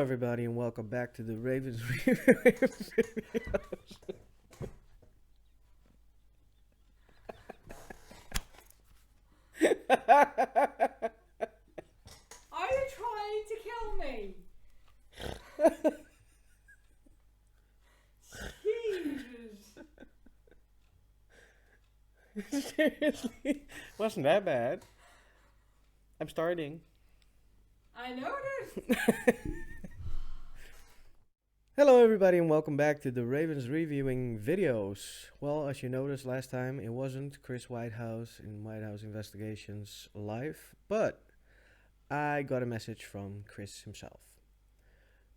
everybody, and welcome back to the Ravens videos. Are you trying to kill me? Jesus. Seriously, wasn't that bad. I'm starting. I noticed. Hello everybody, and welcome back to the Ravens reviewing videos. Well, as you noticed last time, it wasn't Chris Whitehouse in Whitehouse Investigations live, but I got a message from Chris himself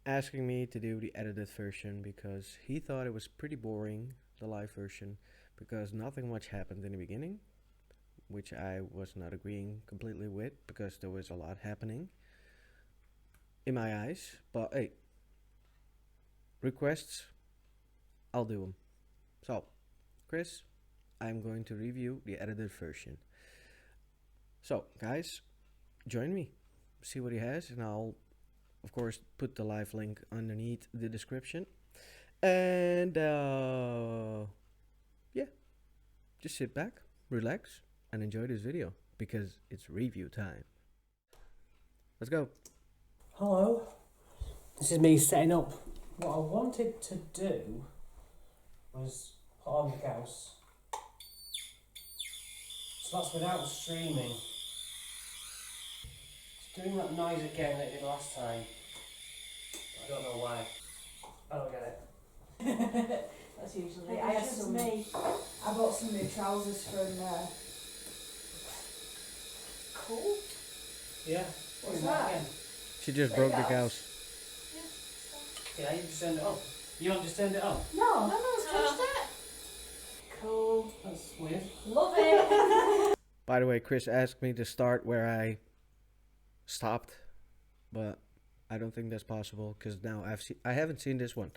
asking me to do the edited version because he thought it was pretty boring, the live version, because nothing much happened in the beginning, which I was not agreeing completely with because there was a lot happening in my eyes. But hey, requests, I'll do them. So, Chris, I'm going to review the edited version. So, guys, join me, see what he has, and I'll, of course, put the live link underneath the description. And, yeah, just sit back, relax, and enjoy this video, because it's review time. Let's go. Hello, this is me setting up. What I wanted to do was put on the house. So that's without streaming. It's doing that noise again that it did last time. I don't know why. I don't get it. That's usually. Hey, I had it's some. me. I bought some new trousers from. Cool. Yeah. What's Doing that? again. She just There broke you the go. house. Yeah, you just turned it on. You want to just turned it on? No, it's touched it. Cool. That's weird. Love it. By the way, Chris asked me to start where I stopped, but I don't think that's possible because now I haven't seen this one.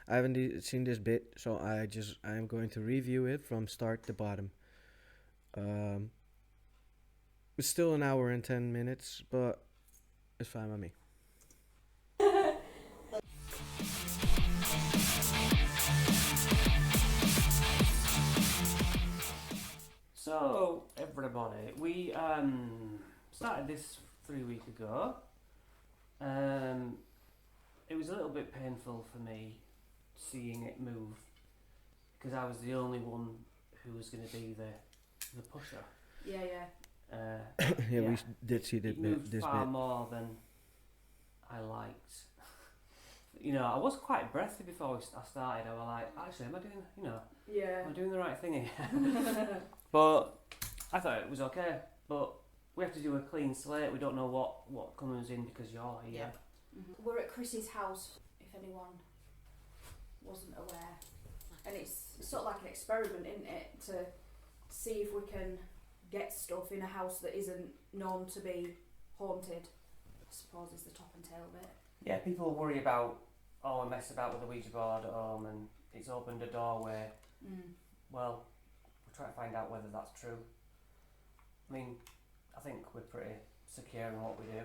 I haven't seen this bit, so I'm going to review it from start to bottom. It's still an hour and 10 minutes, but it's fine with me. So, everybody, we started this 3 weeks ago. It was a little bit painful for me seeing it move because I was the only one who was going to be the pusher. Yeah. Yeah, we Yeah. did see It moved this far bit. more than I liked. You know, I was quite breathy before I started. I was like, actually, am I doing, Yeah. am I doing the right thing here? But I thought it was okay. But we have to do a clean slate. We don't know what comes in because you're here. Yeah. We're at Chrissy's house, if anyone wasn't aware. And it's sort of like an experiment, isn't it? To see if we can get stuff in a house that isn't known to be haunted, I suppose is the top and tail of it. Yeah, people worry about, we mess about with the Ouija board at home and it's opened a doorway. Well, we're trying to find out whether that's true. I mean, I think we're pretty secure in what we do.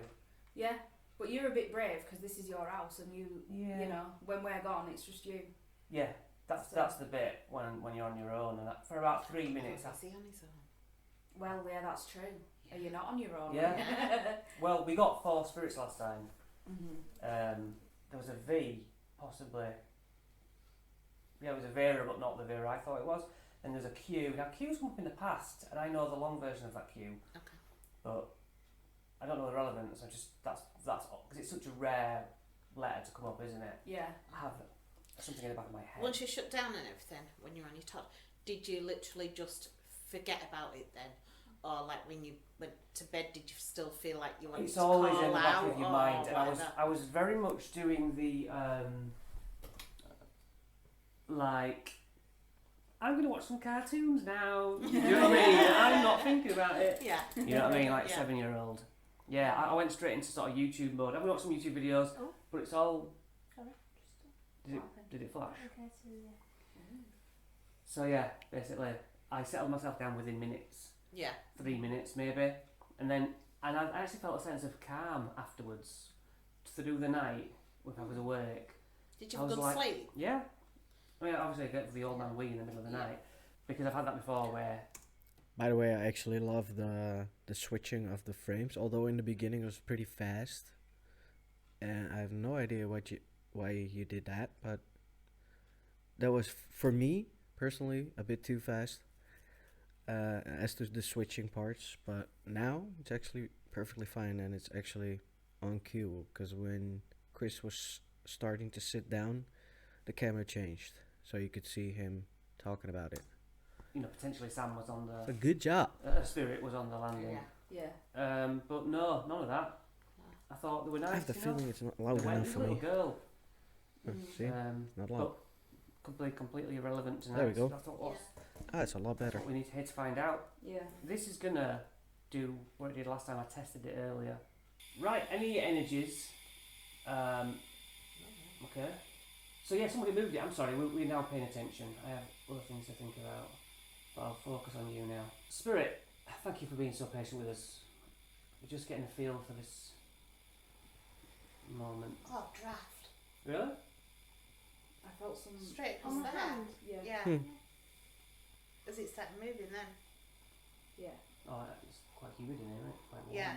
Yeah, but you're a bit brave because this is your house and you know, when we're gone, it's just you. Yeah, that's the bit when you're on your own, and that, for about 3 minutes. Is he on his own? Well, yeah, that's true. Are you not on your own? Yeah. Well, we got 4 spirits last time. There was a V, possibly. Yeah, it was a Vera, but not the Vera I thought it was. And there's a Q. Now, Q's come up in the past, and I know the long version of that Q. Okay. But I don't know the relevance. I just that's because it's such a rare letter to come up, isn't it? Yeah. I have something in the back of my head. Once you shut down and everything, when you're on your top, did you literally just forget about it then? Or like when you went to bed, did you still feel like you wanted It's to always call in the back out of your or mind, and whatever? I was very much doing the like, I'm going to watch some cartoons now. You know what I mean? I'm not thinking about it. Yeah. You know what I mean? Like Yeah. 7-year-old. Yeah, I went straight into sort of YouTube mode. I'm going to watch some YouTube videos, Oh. but it's all. Sorry. Did it flash? Okay, so So yeah, basically, I settled myself down within minutes. Yeah. 3 minutes maybe, and I actually felt a sense of calm afterwards through the night. if I was awake. Did you I have a was good like- sleep? Yeah. I mean, obviously I get the old man wee in the middle of the Yeah. night because I've had that before where By the way, I actually love the switching of the frames. Although in the beginning it was pretty fast, and I have no idea why you did that, but that was for me personally a bit too fast. As to the switching parts, but now it's actually perfectly fine, and it's actually on cue. Because when Chris was starting to sit down, the camera changed, so you could see him talking about it. potentially Sam was on So the good job. Spirit was on the landing. Yeah. Yeah. But no, none of that. I thought they were nice. I have the you feeling know? it's not They loud went enough with for a little me. girl. See, Um, not loud. but completely irrelevant tonight. There we go. So I thought, what's Ah, it's a lot better. what we need here to find out? Yeah. This is gonna do what it did last time. I tested it earlier. Right, any energies? Okay. So yeah, somebody moved it. I'm sorry. We're now paying attention. I have other things to think about, but I'll focus on you now. Spirit, thank you for being so patient with us. We're just getting a feel for this moment. Oh, draft. Really? I felt some Straight on across my there. hand. Yeah. Yeah. Hmm. As it started moving then. Yeah. Oh, it's quite humid in here, isn't it? Quite warm. Yeah.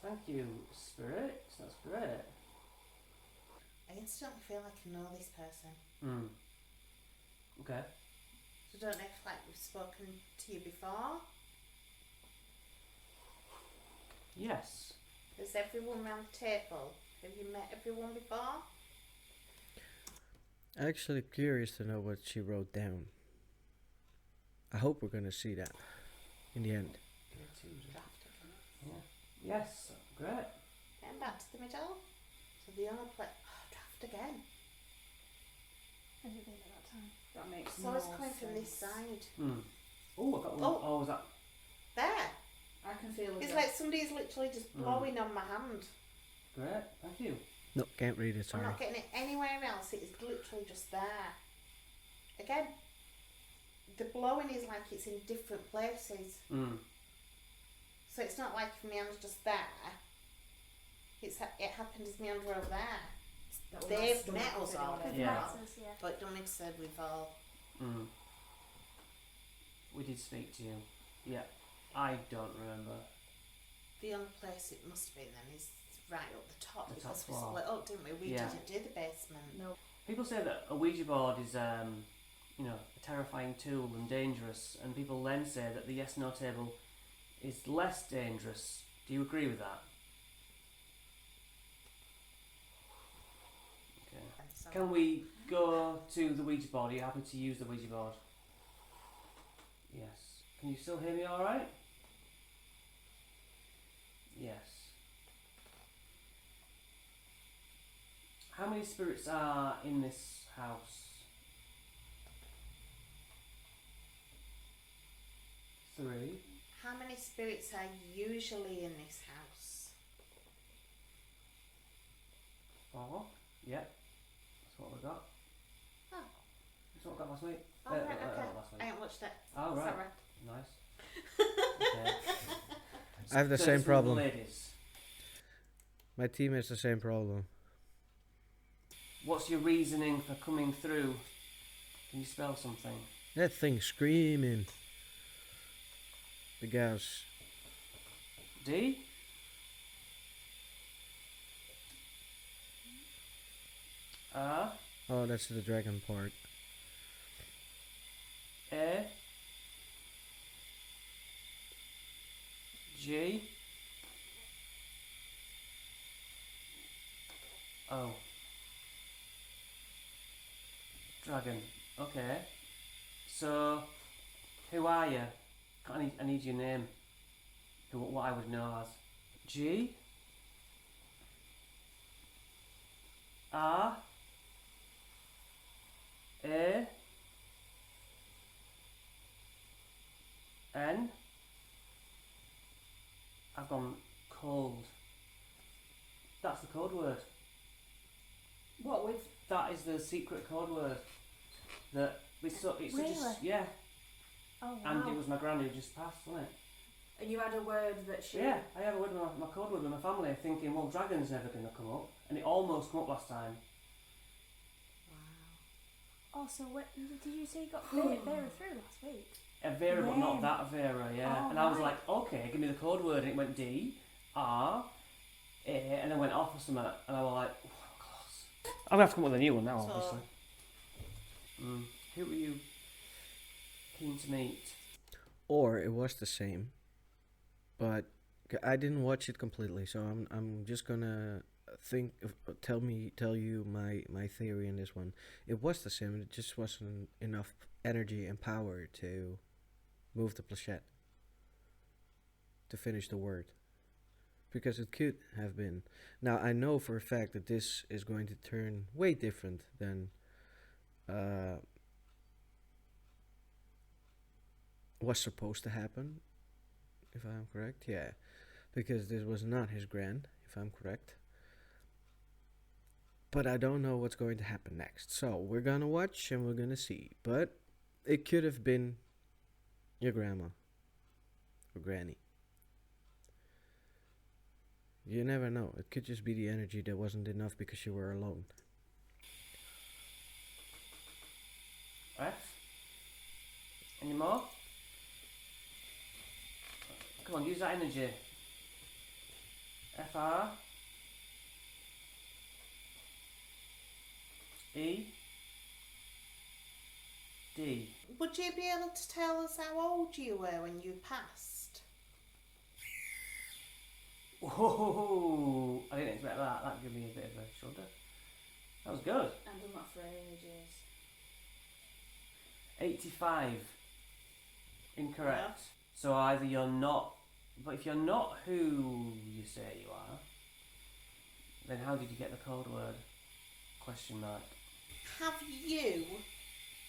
Thank you, Spirit. That's great. I instantly feel like I know this person. Hmm. Okay. So I don't know if like we've spoken to you before. Yes. Is everyone round the table? Have you met everyone before? Actually, curious to know what she wrote down. I hope we're gonna see that in the end. Draft again. Yeah. Yes. Great. Getting back to the middle. So the only play. Oh, draft again. Anything at that time. That makes So it's more coming from this sense. side. Hmm. Oh, I got one. Oh. Oh, was that? There. I can feel It's it. like somebody's literally just blowing on my hand. Great. Thank you. No, can't read it. I'm Sorry. not getting it anywhere else. It is literally just there. Again, the blowing is like it's in different places. Hmm. So it's not like if my hand's just there. It happened as my hand were over there. That was They've my stomach met us was all. anyway. Yeah. Matters, yeah. But don't make said we've all. Hmm. We did speak to you. Yeah. I don't remember. The only place it must have been then is right up the top The top because we floor. split up, didn't we? We Yeah. didn't do the basement. No. People say that a Ouija board is, a terrifying tool and dangerous, and people then say that the yes/no table is less dangerous. Do you agree with that? Okay. And so Can we go to the Ouija board? Are you happy to use the Ouija board? Yes. Can you still hear me all right? Yes. How many spirits are in this house? 3. how many spirits are usually in this house? 4. Yep. That's what we got. Oh. That's what we got last week. Oh, right, okay. Not last week. I haven't watched it. Oh, right. Sorry. Nice. Okay. I have the So same it's for problem. Ladies. My team has the same problem. What's your reasoning for coming through? Can you spell something? That thing screaming. The gas. D? R? Oh, that's the dragon part. A? G? O? Dragon. Okay. So, who are you? I need your name. What I would know as. G? R? A? N? I've gone cold. That's the code word. What with? That is the secret code word. That it's so it's Really? just yeah. Oh wow. And it was my granny who just passed, wasn't it? And you had a word that she. Yeah, I had a word with my code word with my family, thinking, well, dragon's never going to come up. and it almost come up last time. Wow. Also, what did you say you got Vera through last week? A Vera, but not When? that Vera, yeah. Oh, and I was right. like, okay, give me the code word, and it went D, R, A, and then went off or something, and I was like, oh, close. I'm gonna have to come up with a new one now, So- obviously. Who were you keen to meet? Or it was the same, but I didn't watch it completely, so I'm just gonna tell you my theory in this one. It was the same. It just wasn't enough energy and power to move the planchette to finish the word, because it could have been. Now I know for a fact that this is going to turn way different than was supposed to happen, if I'm correct. Yeah, because this was not his grand, if I'm correct. But I don't know what's going to happen next. So we're gonna watch and we're gonna see. But it could have been your grandma or granny. You never know. It could just be the energy that wasn't enough because you were alone. F? Any more? Come on, use that energy. FR? E? D? Would you be able to tell us how old you were when you passed? Whoa! I didn't expect that. That gave me a bit of a shudder. That was good. I've done that for ages. 85. Incorrect. So either you're not, but if you're not who you say you are, then how did you get the code word? Question mark. Have you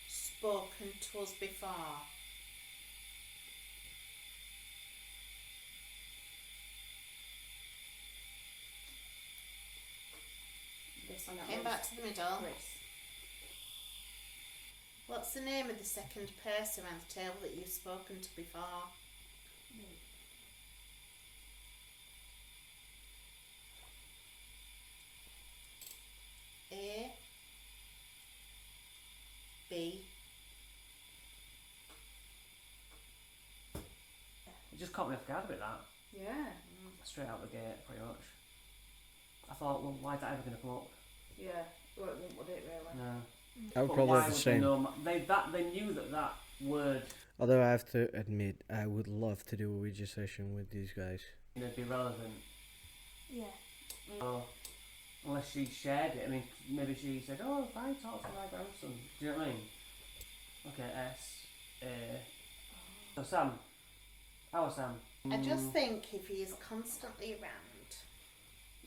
spoken to us before? This and that Came was back to the middle. Chris. What's the name of the second person around the table that you've spoken to before? A, B. It just caught me off guard a bit, that. Yeah. Straight out the gate, pretty much. I thought, well, why is that ever going to come up? Yeah. Well, it wouldn't, would it really? No. I would But probably why have the would same. They knew that word Although I have to admit, I would love to do a Ouija session with these guys. would be relevant. Yeah. So, unless she shared it, I mean, maybe she said, "Oh, if I talk to my grandson," do you know what I mean? Okay, S, A. So Sam, our Sam. I just think if he is constantly around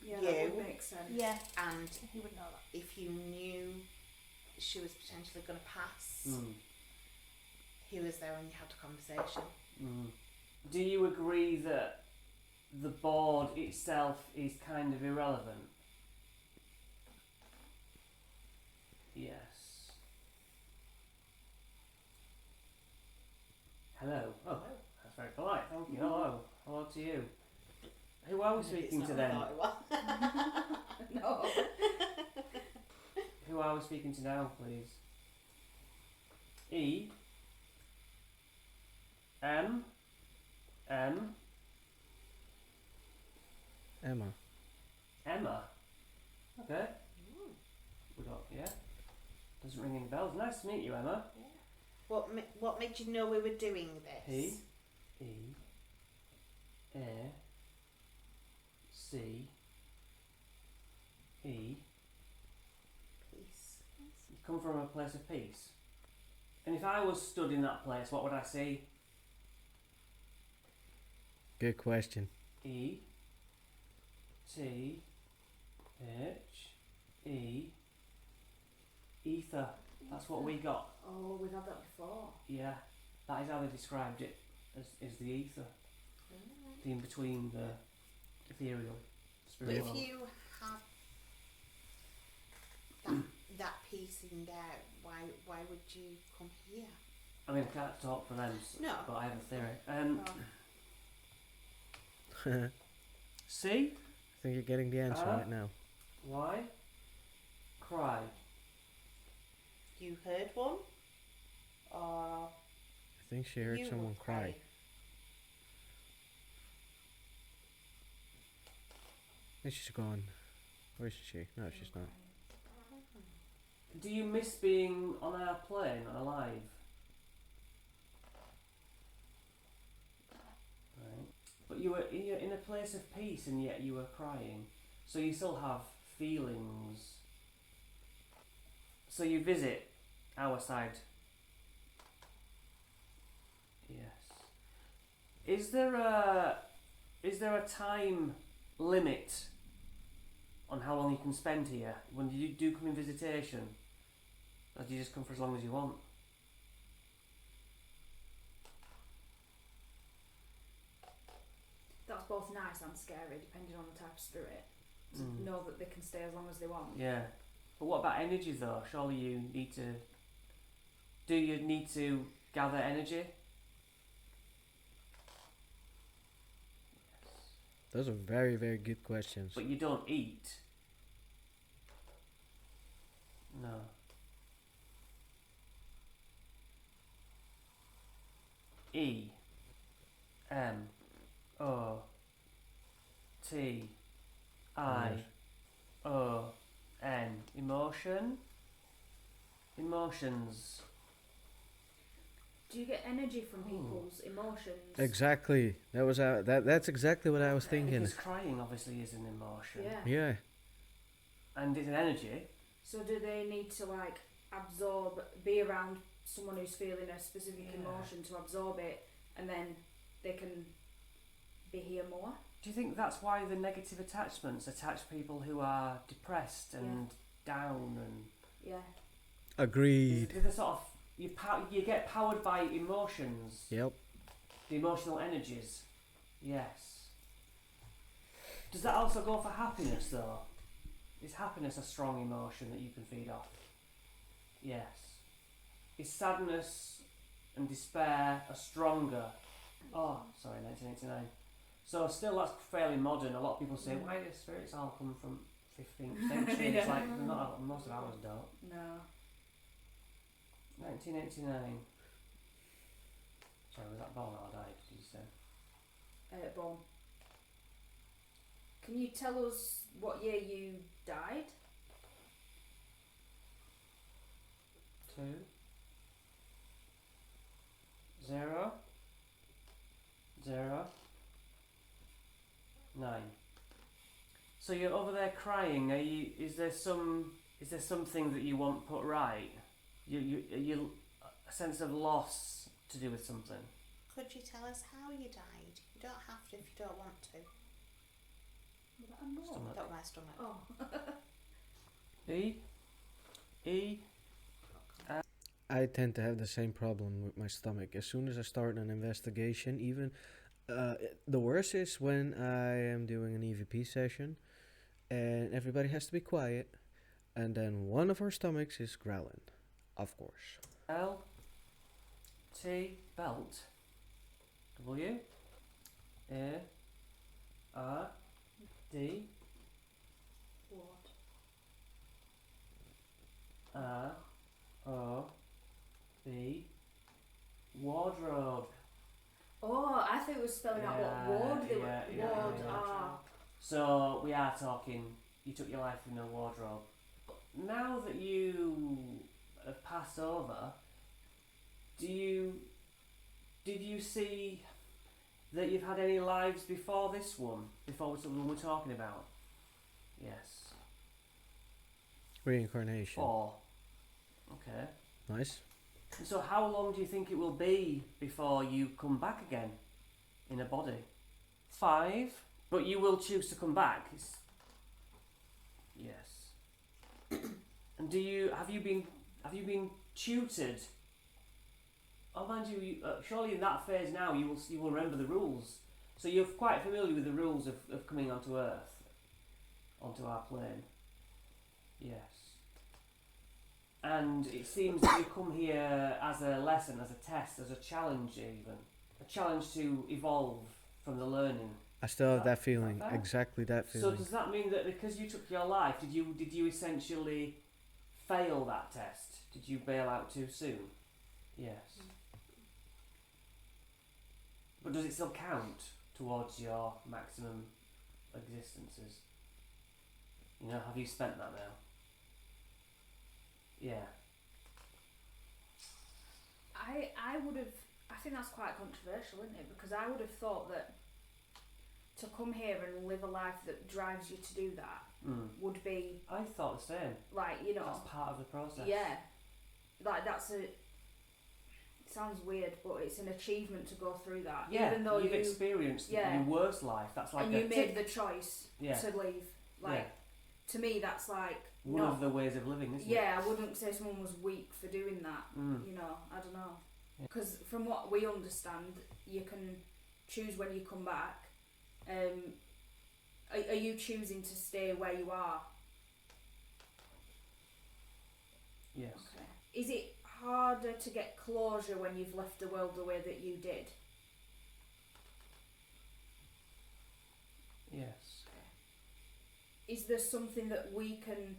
Yeah, You. that would make sense. Yeah. and He would know that. if you knew she was potentially going to pass, he was there when you had a conversation. Do you agree that the board itself is kind of irrelevant? Yes. Hello. Oh, that's very polite. Thank you. Hello. Hello to you. Who are we speaking to then? No. Who are we speaking to now, please? E. M. M. Emma. Emma. Okay. We got, yeah. Doesn't ring any bells. Nice to meet you, Emma. What made you know we were doing this? P. E. A. C. E. Peace. You come from a place of peace. And if I was stood in that place, what would I see? Good question. E. T. H. E. Ether. That's what we got. Oh, we've had that before. Yeah. That is how they described it, as the ether. The in-between, the ethereal, But spirit if world. you have that piece in there, why would you come here? I mean, I can't talk for them, No. but I have a theory. I C? think you're getting the answer right now. Why? Cry. You heard one? Or I think she heard you someone were cry. crying? And she's gone. Where is she? No, she's not. Do you miss being on our plane, alive? Right. But you're in a place of peace and yet you were crying. So you still have feelings. So you visit our side. Yes. Is there a time limit on how long you can spend here when you do come in visitation? Or do you just come for as long as you want? That's both nice and scary, depending on the type of spirit. To Mm. know that they can stay as long as they want. Yeah. But what about energy though? Surely you need to... Do you need to gather energy? Those are very, very good questions. But you don't eat? No. E M O T I Right. O N. Emotion? Emotions. Do you get energy from people's emotions? Exactly. That's exactly what I was thinking. Because crying obviously is an emotion. Yeah. Yeah. And it's an energy. So do they need to like absorb, be around someone who's feeling a specific Yeah. emotion to absorb it, and then they can be here more? Do you think that's why the negative attachments attach people who are depressed and down and... Yeah. Agreed. They're the sort of... You get powered by emotions. Yep. The emotional energies. Yes. Does that also go for happiness though? Is happiness a strong emotion that you can feed off? Yes. Is sadness and despair a stronger... Oh, sorry, 1989. So still that's fairly modern. A lot of people say, why do spirits all come from 15th century? It's like, not, most of ours don't. No. 1989. Sorry, was that born or died, did you say? Born. Can you tell us what year you died? 2 0 0 9. So you're over there crying. Is there something that you want put right? You a sense of loss to do with something. Could you tell us how you died? You don't have to if you don't want to. Stomach. Not my stomach. Oh. E. I tend to have the same problem with my stomach. As soon as I start an investigation, even the worst is when I am doing an EVP session and everybody has to be quiet, and then one of our stomachs is growling, of course. L. T. Belt. W. A. R. D. What? R. O. B. Wardrobe. Oh, I think it was spelling out what ward they were. Ward. Ah. So we are talking, you took your life in a wardrobe. Now that you have passed over, did you see that you've had any lives before this one? Before the one we're talking about? Yes. Reincarnation. 4. Okay. Nice. So how long do you think it will be before you come back again in a body? 5. But you will choose to come back. Yes. And have you been tutored? Oh, mind you, surely in that phase now you will remember the rules. So you're quite familiar with the rules of coming onto Earth, onto our plane. Yes. And it seems that you come here as a lesson, as a test, as a challenge even. A challenge to evolve from the learning. I still have that Is feeling, fair? exactly that So feeling. does that mean that because you took your life, did you essentially fail that test? Did you bail out too soon? Yes. But does it still count towards your maximum existences? You know, have you spent that now? Yeah. I would have. I think that's quite controversial, isn't it? Because I would have thought that to come here and live a life that drives you to do that would be I thought the same. like, you know, That's part of the process. yeah, like that's a. It sounds weird, but it's an achievement to go through that. Yeah, Even though you've you experienced yeah. your worst life. That's like and a you made tick. the choice Yeah. to leave. Like Yeah. to me, that's like One not. of the ways of living, isn't it? Yeah, I wouldn't say someone was weak for doing that. Mm. You know, I don't know. Yeah. Because from what we understand, you can choose when you come back. Are you choosing to stay where you are? Yes. Okay. Is it harder to get closure when you've left the world the way that you did? Yes. Is there something that we can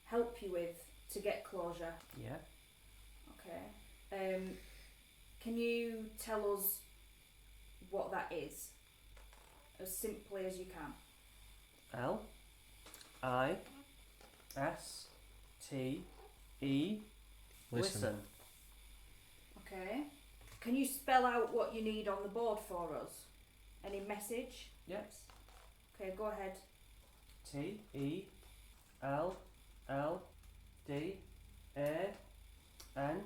help you with to get closure? Yeah. Okay. Can you tell us what that is? As simply as you can. L I S T E. Listen. Okay. Can you spell out what you need on the board for us? Any message? Yep. Okay, go ahead. T E L L D A N.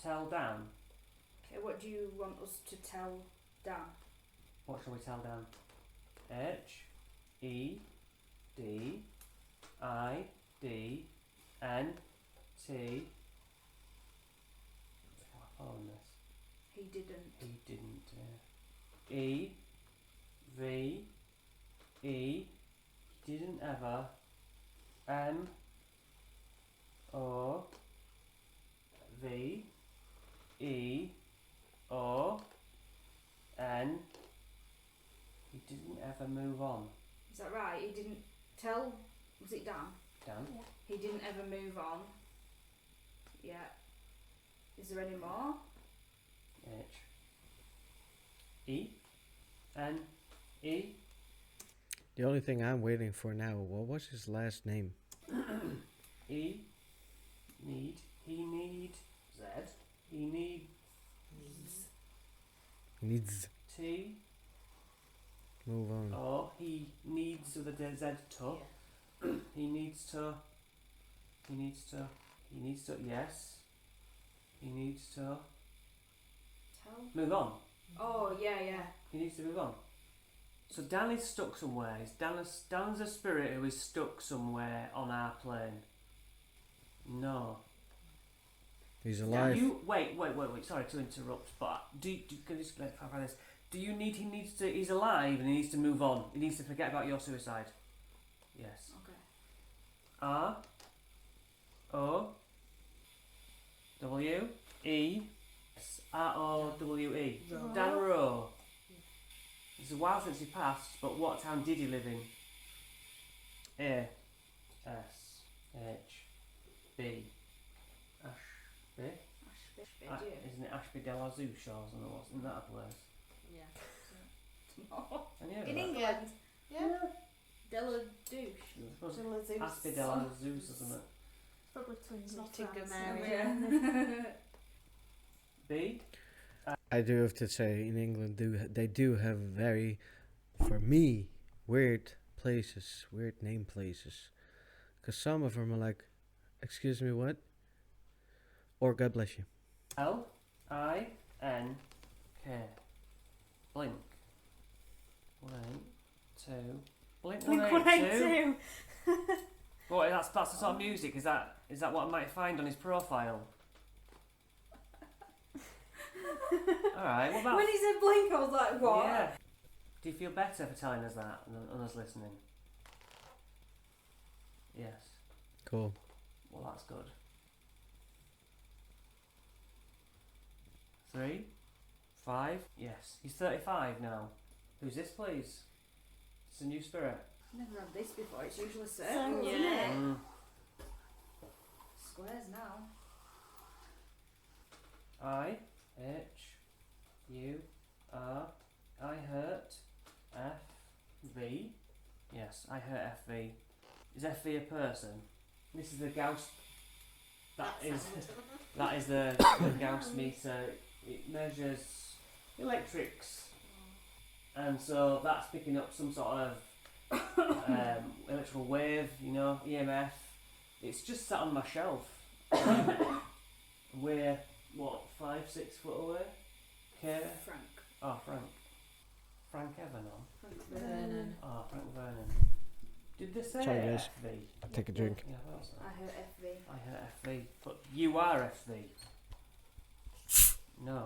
Tell Dan. Okay, what do you want us to tell Dan? What shall we tell Dan? H E D I D N T. On this. He didn't. He didn't. E V E. He didn't ever. M O V E O N. He didn't ever move on. Is that right? He didn't tell. Was it Dan? Dan. He didn't ever move on. Yeah. Is there any more? H E N E. The only thing I'm waiting for now, what was his last name? E need. He need. Z. He need. Needs. T. Move on. Oh, he needs with a Z to. He needs to. He needs to. He needs to. Yes. He needs to Tell. move on. Oh yeah, yeah. He needs to move on. So Dan is stuck somewhere. Dan's a spirit who is stuck somewhere on our plane. No. He's Now alive. you wait. Sorry to interrupt, but can you just clarify this? Do you need? He's alive and he needs to move on. He needs to forget about your suicide. Yes. Okay. R O W E S R O W E. Dan Rowe. It's a while since he passed, but what town did he live in? A S H B Ashby. Ashby, Isn't it Ashby de la Zouche or something? Wasn't that a place? Yeah. Have you heard In of that? England. Yeah. Della douche. I suppose Delazeus. Ashby de la Zouche or something. Probably twins. It's in Nottingham France. area. B. I do have to say, in England, they do have very, for me, weird places, weird name places. Because some of them are like, excuse me, what? Or God bless you. L I N K. Blink. 182. Blink Blink 182. 182. What? That's the sort of music. Is that what I might find on his profile? All right. What about? When he said blink, I was like, what? Yeah. Do you feel better for telling us that and us listening? Yes. Cool. Well, that's good. 3, 5. Yes. He's 35 now. Who's this, please? It's a new spirit. Never had this before. It's usually Circles, circles, isn't yeah. it? Mm. Squares now. I H U R I hurt F V. Yes, I hurt F V. Is F V a person? This is the Gauss. That is the Gauss meter. It measures electrics, and so that's picking up some sort of electrical wave, you know, EMF. It's just sat on my shelf. We're what, 5-6 foot away? Okay. Frank. Oh, Frank. Frank Evernon. Frank Vernon. Oh, Frank Vernon. Did they say Sorry, guys. FV? Take a drink. Yeah, I thought so. I heard FV. I heard FV. But you are FV. No.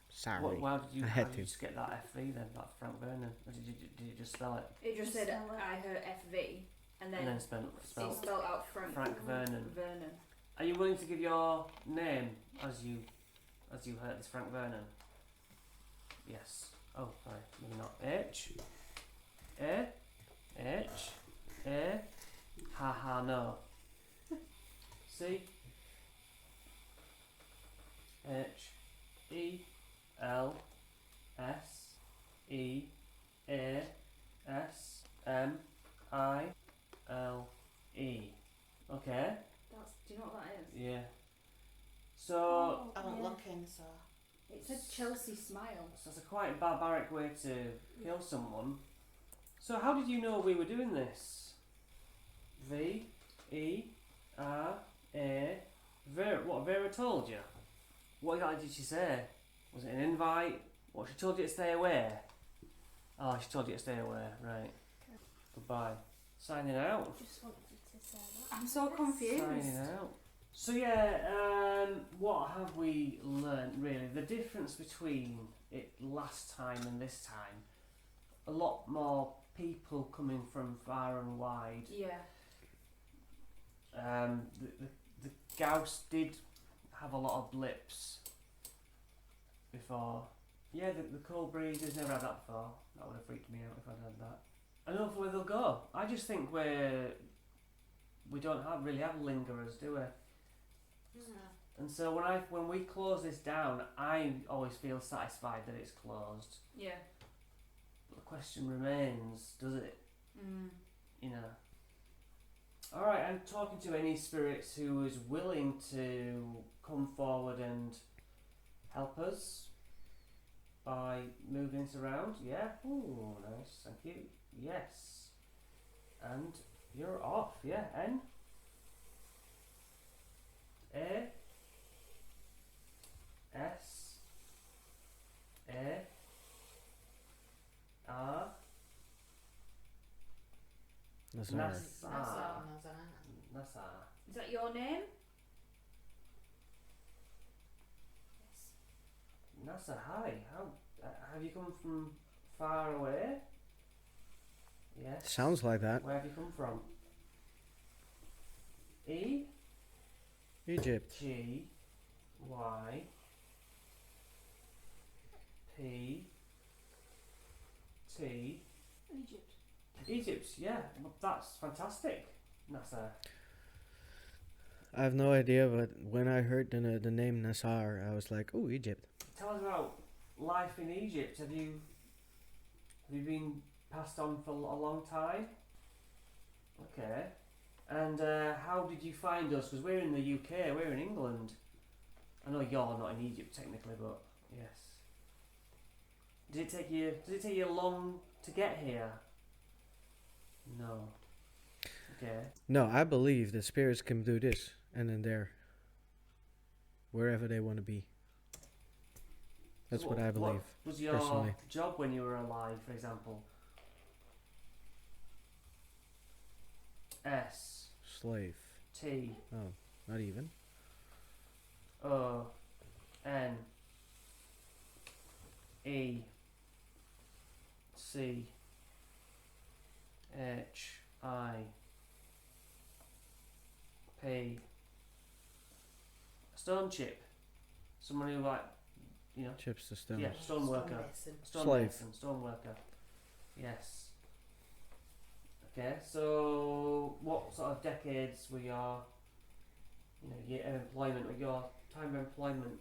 Sorry. Why did you, I how had did to. you just get that FV then? That's Frank Vernon. Or did you just spell it? It just said Spell it. I heard FV, and And then then spell it spell. spelled out Frank Vernon. Vernon. Are you willing to give your name as you heard this Frank Vernon? Yes. Oh, sorry, maybe not. H A H A ha no. C H E L S E A S M I L E. Okay. Do you know what that is? Yeah. So I won't look in, so. It said Chelsea Smile. that's a quite barbaric way to kill someone. So how did you know we were doing this? V E R A Vera. What Vera told you? What exactly did she say? Was it an invite? What, she told you to stay away? Oh, she told you to stay away. Right. Goodbye. Signing out. Just wanted you to say that. I'm so confused. Signing out. So yeah, what have we learnt really? The difference between it last time and this time, a lot more people coming from far and wide. Yeah. The Gauss did have a lot of blips before. Yeah, the cold breezes, never had that before. That would have freaked me out if I'd had that. I don't know where they'll go. I just think we don't really have lingerers, do we? And so when we close this down, I always feel satisfied that it's closed. Yeah. But the question remains, does it? Mm. You know. Alright, I'm talking to any spirits who is willing to come forward and help us by moving this around. Yeah? Ooh, nice, thank you. Yes. And you're off, yeah? N A S A R That's Nas- alright. Nasa. Is that your name? Nasa, hi. How have you come from far away? Yes. Sounds like that. Where have you come from? E Egypt. G Y P T Egypt. Egypt. Yeah, well, that's fantastic, Nasa. I have no idea, but when I heard the name Nassar, I was like, "Oh, Egypt." Tell us about life in Egypt. Have you been passed on for a long time? Okay. And how did you find us? Because we're in the UK, we're in England. I know you're not in Egypt technically, but yes. Did it take you long to get here? No. Okay. No, I believe that spirits can do this and then there, wherever they want to be. That's So what I believe. What was your personally. job when you were alive, for example? S Slave. T Oh, not even. O N E C H I P. A stone chip. Someone who like You know. Chips the stones. Yeah, stone worker. Stonemason. Stonemason, stone worker. Yes. Okay, so what sort of decades were your, year of employment, or your time of employment?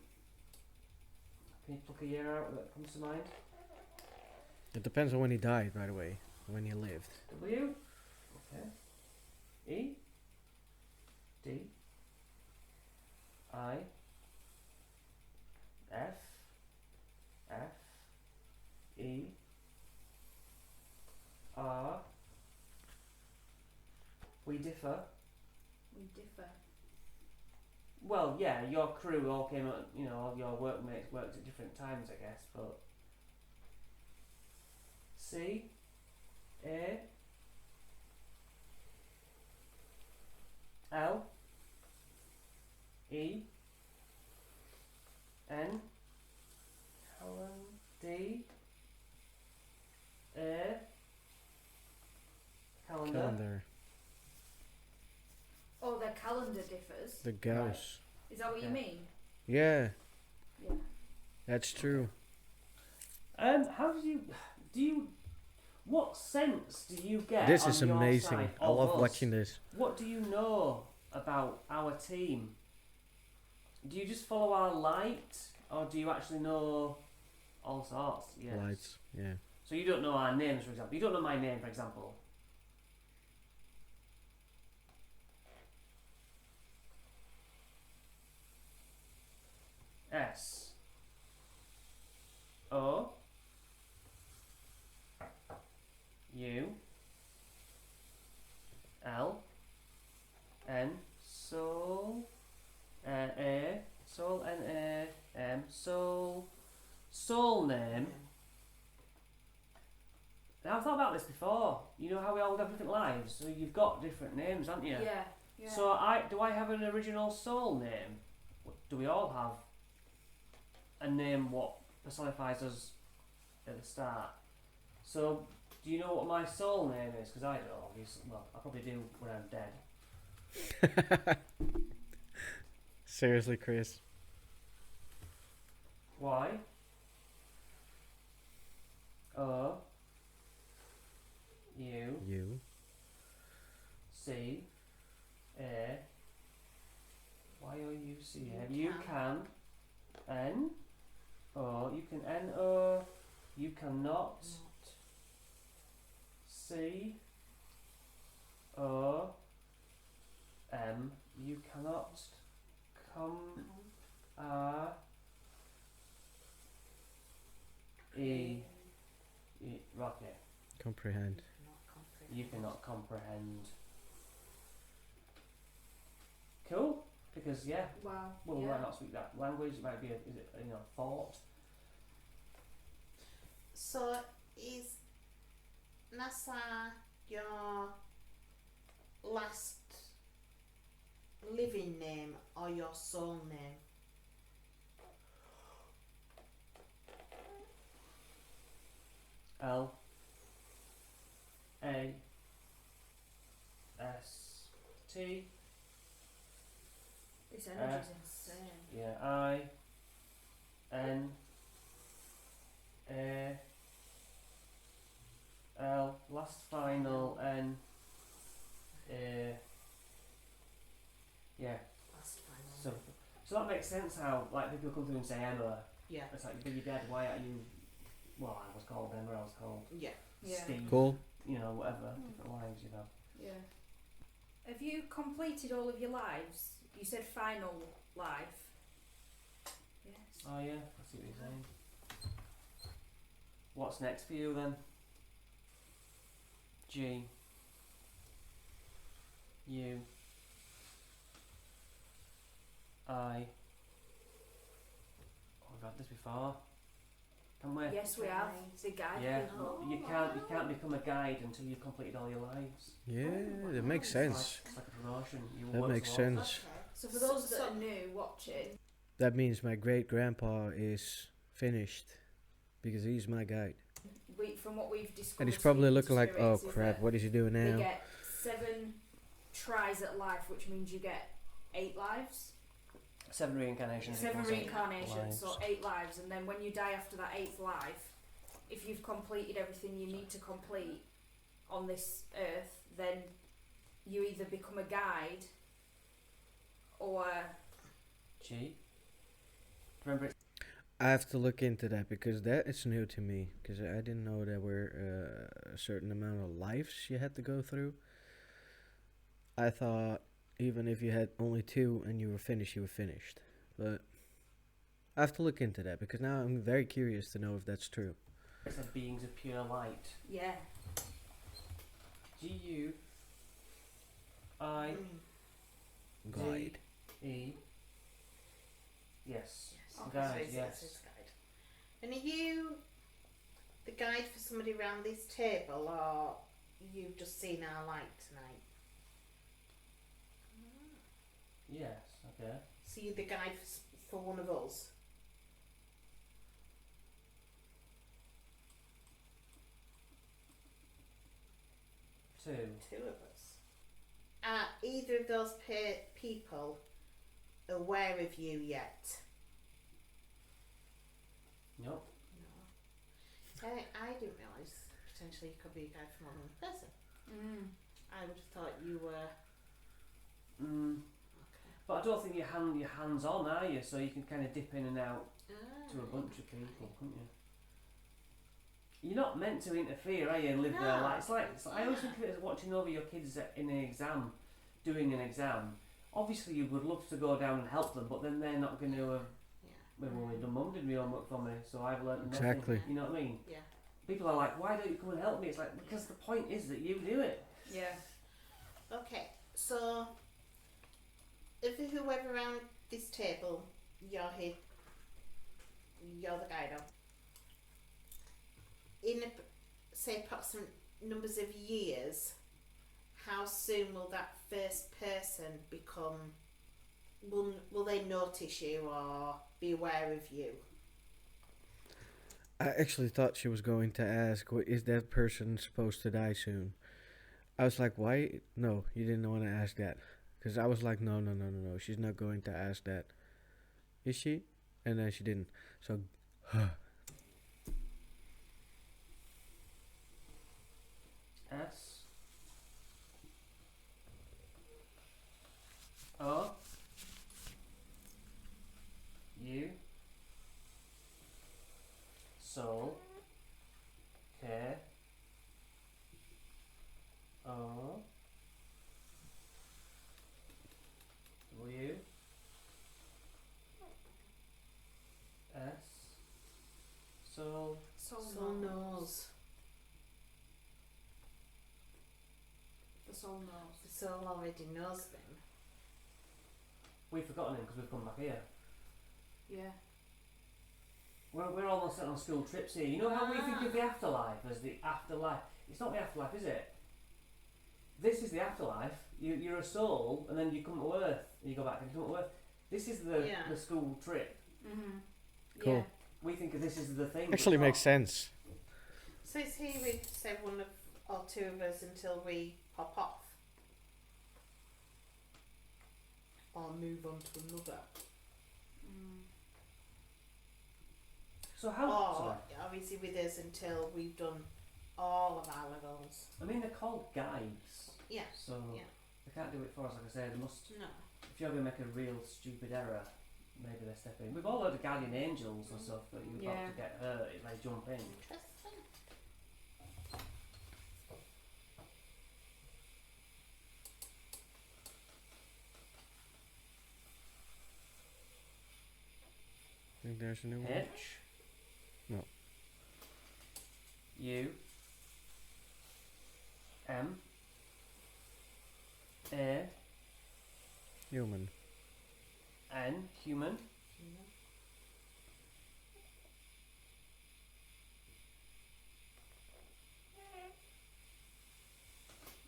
Can you pluck a year out that comes to mind? It depends on when he died, by the way, when he lived. W. Okay. E. D. I. F. F. E. R. We differ. We differ. Well, yeah, your crew all came out, all your workmates worked at different times, I guess, but C. A. L. E. N. Helen. D. A. Calendar. Oh, their calendar differs. The Gauss. Is that what you Okay. mean? Yeah, Yeah. that's true. How do you what sense do you get This on is your amazing. side I of love us? watching this. What do you know about our team? Do you just follow our light, or do you actually know all sorts? Yes. Lights. Yeah. So you don't know our names, for example. You don't know my name, for example. S. O. U. L. N. Soul. A. Soul. N. A. M. Soul. Soul name. Now, I've thought about this before. You know how we all have different lives, so you've got different names, haven't you? Yeah. Yeah. So do I have an original soul name? Do we all have a name what personifies us at the start? So do you know what my soul name is? Because I don't, obviously. Well, I probably do when I'm dead. Seriously, Chris. Y. O. U. You. C. A. Y O U C A. You You can. N. O. You can N O. You cannot. C. O. M. You cannot. Come. R. E. Rocket. Comprehend. You cannot comprehend. Cool. Because yeah, Wow. well, we yeah. might not speak that language. It might be a thought. So is NASA your last living name or your soul name? L. A. S. T. This energy's insane. Yeah. I. N. A. L. Last final N. A. Yeah. Last final. So that makes sense how like people come through and say Emma. Yeah. It's like, but you're dead. Why are you? Well, I was called Emma. I was called Yeah. Yeah. Steve. Cool. Whatever. Different lives. Yeah. Have you completed all of your lives? You said final life. Yes. Oh yeah. I see what you're saying. What's next for you then? G. U. I. Oh, we've had this before. Can we? Yes, we have. The guide Yeah. people. You can't become a guide until you've completed all your lives. Yeah, that makes It's sense. like a promotion. You That work makes towards. sense. Okay. So for those that are new watching, That means my great grandpa is finished because he's my guide. from what we've discovered, And he's probably speaking looking to like, oh spirits, is crap, that what is he doing they now? get 7 tries at life, which means you get 8 lives. 7 reincarnations. 7 reincarnations, lives. so 8 lives, and then when you die after that 8th life, if you've completed everything you need to complete on this earth, then you either become a guide or G. Remember, it's I have to look into that because that is new to me. Because I didn't know there were a certain amount of lives you had to go through. I thought even if you had only 2 and you were finished, you were finished. But I have to look into that because now I'm very curious to know if that's true. it said beings of pure light. yeah. Guide. Guide. E. Yes. Okay, Guide, so it's yes. his guide. And are you the guide for somebody around this table, or you've just seen our light tonight? Yes, okay. So you're the guide for one of us? Two. 2 of us. Are either of those people aware of you yet? Nope. No. I didn't realise potentially you could be a guide for more than one person. I would have thought you were. Okay. But I don't think you're hands on, are you? So you can kind of dip in and out to a bunch of people, couldn't you? You're not meant to interfere, are you? And live their No. life. It's like I always think of it as watching over your kids in an exam, doing an exam. Obviously, you would love to go down and help them, but then they're not going to. Yeah. Well, my mum did my homework for me, so I've learned nothing. Exactly. You know what I mean? Yeah. People are like, why don't you come and help me? It's like, because the point is that you do it. Yeah. Okay, so if whoever around this table, you're here, you're the guide of, in say approximate numbers of years, how soon will that first person become, will they notice you or be aware of you? I actually thought she was going to ask, is that person supposed to die soon? I was like, why? No, you didn't want to ask that. Because I was like, no, she's not going to ask that. Is she? And then she didn't. So, S O U Soul K O W S Soul. Soul knows. The soul knows. The soul already knows them. We've forgotten him because we've come back here. Yeah. We're almost set on school trips here. You know how we think of the afterlife as the afterlife? It's not the afterlife, is it? This is the afterlife. You're a soul, and then you come to Earth, and you go back and you come to Earth. This is the school trip. Cool. Yeah. We think of this as the thing. actually but makes not. sense. So it's here with say one of or 2 of us until we pop off. Or move on to another. So how? Or Sorry. obviously with us until we've done all of our levels. I mean, they're called guides. Yeah. So Yeah. they can't do it for us. Like I say, they must. No. If you're going to make a real stupid error, maybe they step in. We've all heard of guardian angels and stuff, but you're about to get hurt if they jump in. Interesting. Think there's a new one? H. No. U. M. A. Human. N. Human.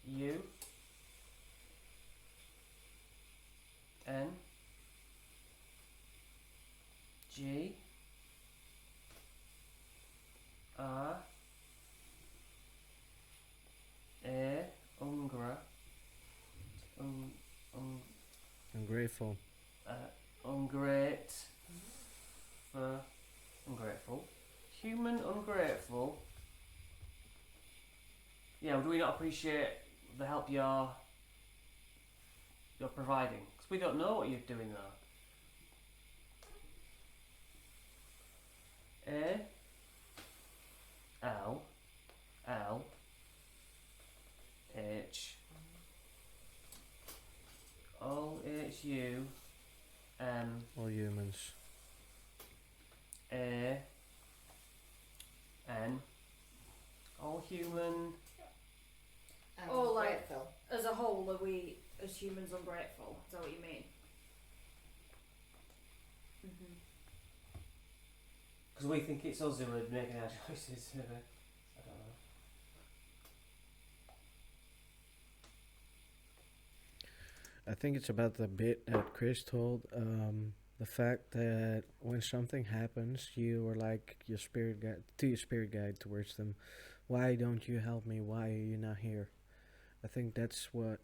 U. N. G. R. A. Ungra. I'm grateful. Ungra. ungrateful. Human ungrateful. Yeah, do we not appreciate the help you're providing? Because we don't know what you're doing there. A-L-L-H O-H-U-M All humans. A-N all human. And Or like- grateful. As a whole, are we as humans ungrateful? Is that what you mean? Mm-hmm. Because we think it's us who are making our choices. I don't know. I think it's about the bit that Chris told. The fact that when something happens, you are like your spirit guide towards them. Why don't you help me? Why are you not here? I think that's what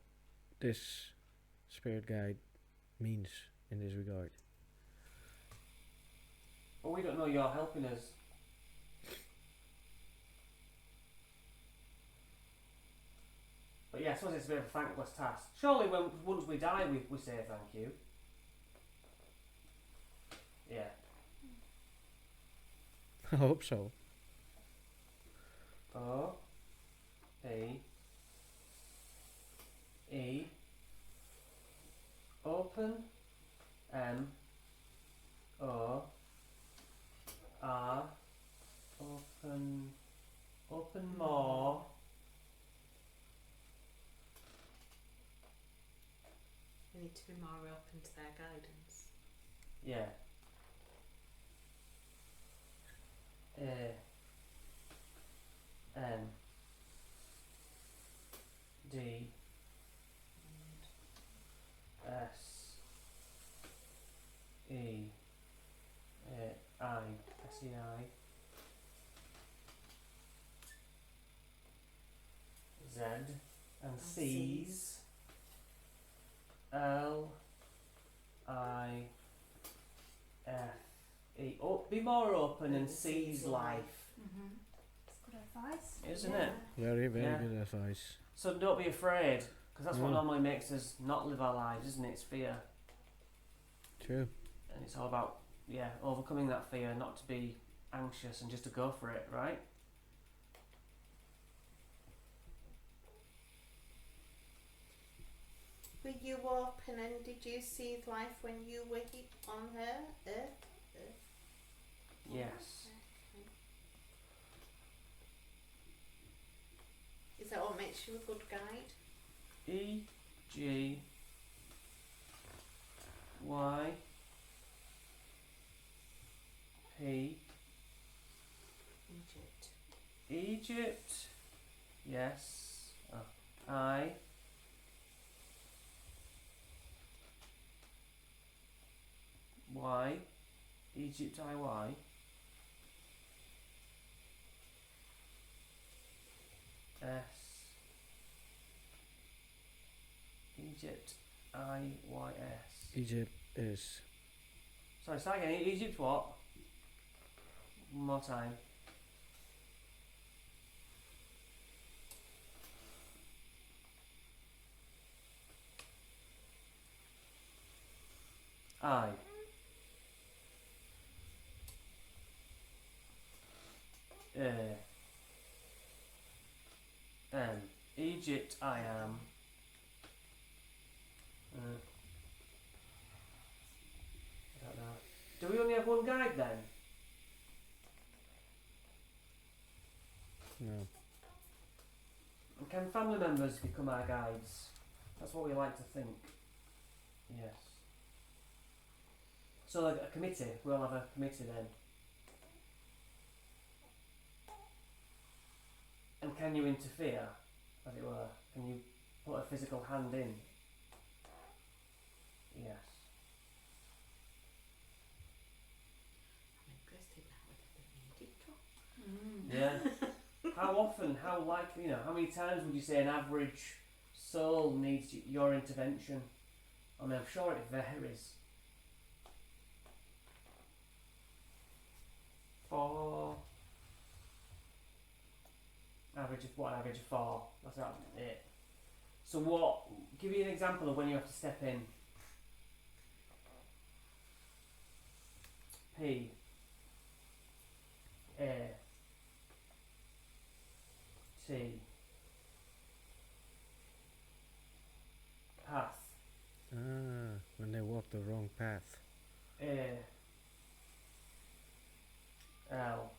this spirit guide means in this regard. But we don't know you're helping us. But yeah, I suppose it's a bit of a thankless task. Surely once we die, we say thank you. Yeah. I hope so. O P E open M O R open more. We need to be more open to their guidance. Yeah. A N D S E I S E I Z and C's L I F E. Oh, be more open and seize life, Mm-hmm. That's good advice. isn't Yeah. it? Very, very Yeah. good advice. So don't be afraid, because that's what Mm. normally makes us not live our lives, isn't it? It's fear, True. and it's all about overcoming that fear, not to be anxious and just to go for it, right? Were you open and did you see life when you were on Earth? Yes. Is that what makes you a good guide? E G Y P Egypt. Egypt. Yes. I Y Egypt I Y S Egypt I Y S. Egypt is Sorry, say again. Egypt what? One more time. I Egypt I am. I don't know. Do we only have one guide then? no. And can family members become our guides? That's what we like to think. Yes. So like a committee, we'll have a committee then. And can you interfere, as it were? Can you put a physical hand in? Yes. I'm interested now whether they needed to. Yeah. How often, how likely, how many times would you say an average soul needs your intervention? I mean, I'm sure it varies. average of what, an average of 4. That's about it. So what? Give me an example of when you have to step in. P. A. T. Path. When they walk the wrong path. A. L.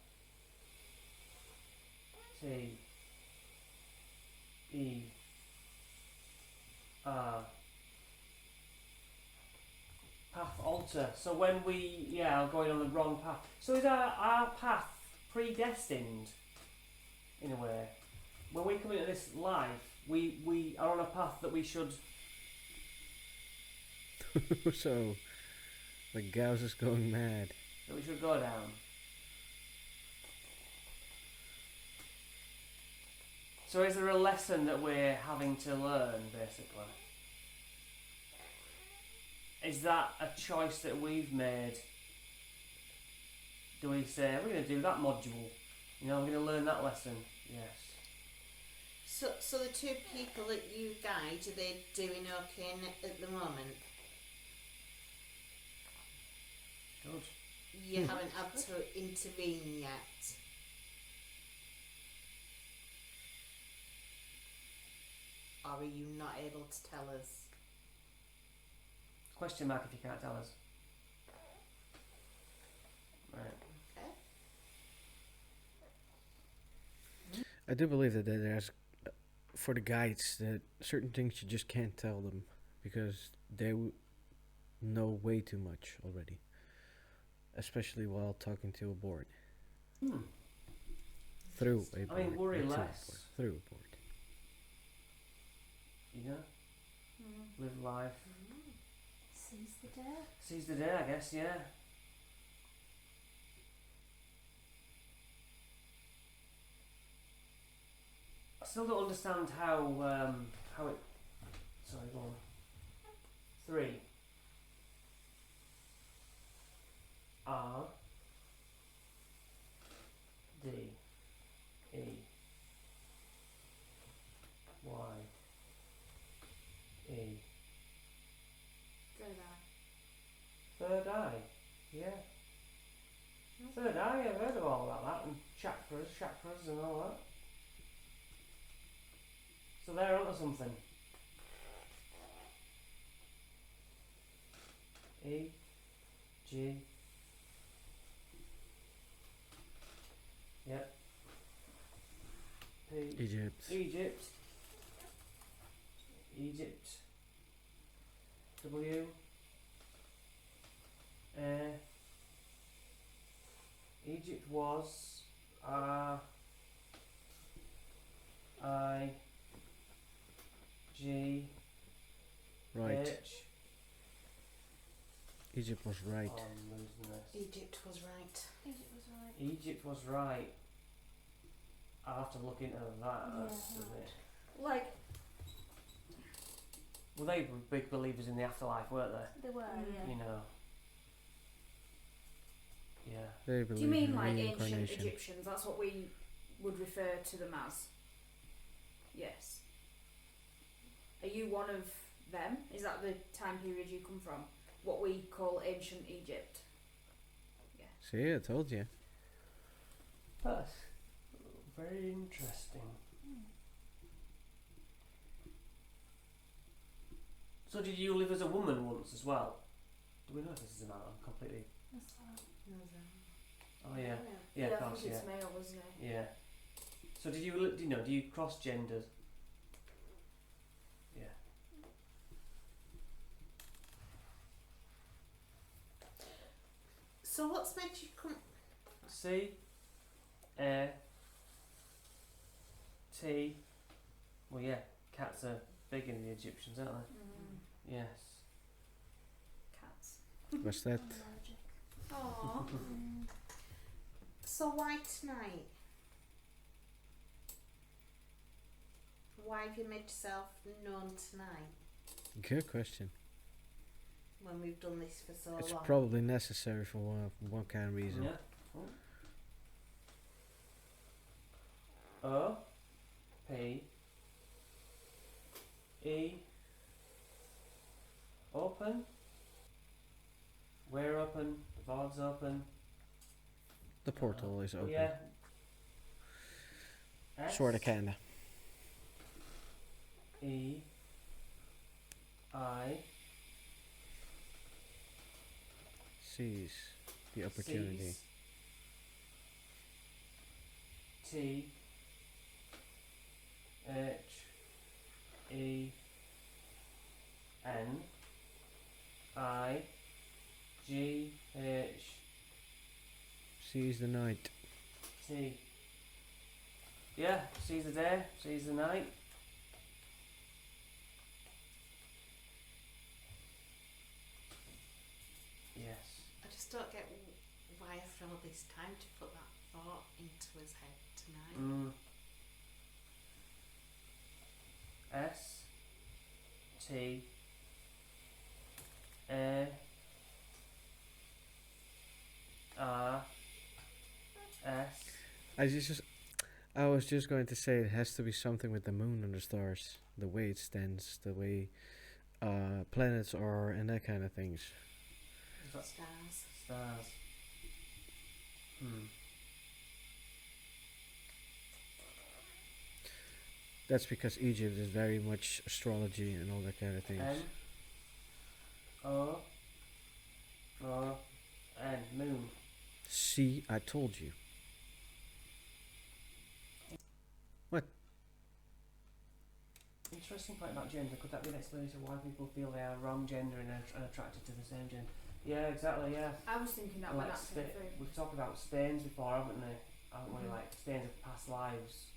T. E. R. Path alter. So when we are going on the wrong path. So is our path predestined in a way? When we come into this life, we are on a path that we should. So, like Gauss is going mad. That we should go down. So is there a lesson that we're having to learn, basically? Is that a choice that we've made? Do we say, we're going to do that module? We're going to learn that lesson? Yes. So the two people that you guide, are they doing okay at the moment? Good. You haven't had to intervene yet. Or are you not able to tell us? Question mark if you can't tell us. Right. Okay. I do believe that there's, for the guides, that certain things you just can't tell them because they know way too much already. Especially while talking to a board. Through a board. I mean, worry not to a less. board, through a board. You know? Live life. Seize the day. Seize the day, I guess, yeah. I still don't understand how it. Sorry, go on. 3. R. D. E. Y. E. Third eye. Yeah. Third eye, I've heard of all about that, and chakras and all that. So they're onto something. E. G. Yep. P. Egypt. Egypt. W. Egypt was I. G. Right. H. Egypt was right. Oh, I'm losing this. Egypt was right. Egypt was right. Egypt was right. I'll have to look into that. Yeah, That's a bit. Like, Well, they were big believers in the afterlife, weren't they? They were, yeah. You know. Yeah. They do believe you mean in like ancient reincarnation. Egyptians? That's what we would refer to them as? Yes. Are you one of them? Is that the time period you come from? What we call ancient Egypt? See, I told you. That's very interesting. So did you live as a woman once as well? Do we know if this is a man? I'm completely. That's right. Oh yeah, yeah, I of course, think yeah, it's male, isn't it? yeah. So did you? Do you know? Do you cross genders? Yeah. So what's made you come? C. A. T. Well, yeah, cats are big in the Egyptians, aren't they? Yes. Cats. What's that? Allergic. Oh. So why tonight? Why have you made yourself known tonight Good question. when we've done this for so It's long? probably necessary for one kind of reason. Yeah. Oh. P E open. We're open. The board's open. The portal is open. Yeah. S Sorta kinda. E I Seize the opportunity. C's T H E N I G H Seize the night. T. Yeah, seize the day, seize the night. Yes. I just don't get why after all this time to put that thought into his head tonight. S T A R S. I was just going to say it has to be something with the moon and the stars, the way it stands, the way planets are, and that kind of things. Is that Stars. stars? That's because Egypt is very much astrology and all that kind of things. M O O N moon. See, I told you. Interesting point about gender. Could that be an explanation why people feel they are wrong gender and are attracted to the same gender? Yeah, exactly. Yeah. I was thinking that when Like that came through. we've talked about stains before, haven't we? Haven't we? Mhm. Like stains of past lives.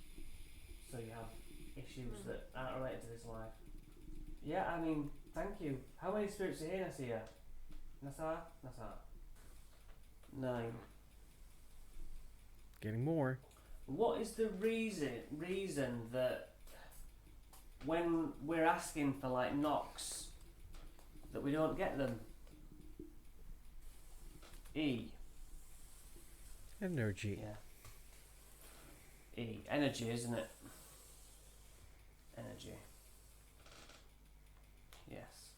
So you have issues that aren't related to this life. Yeah, I mean, thank you. How many spirits are here, Nasia? Nasar? 9. Getting more. What is the reason that when we're asking for like knocks that we don't get them? E. Energy. Yeah. E. Energy, isn't it? Energy. Yes.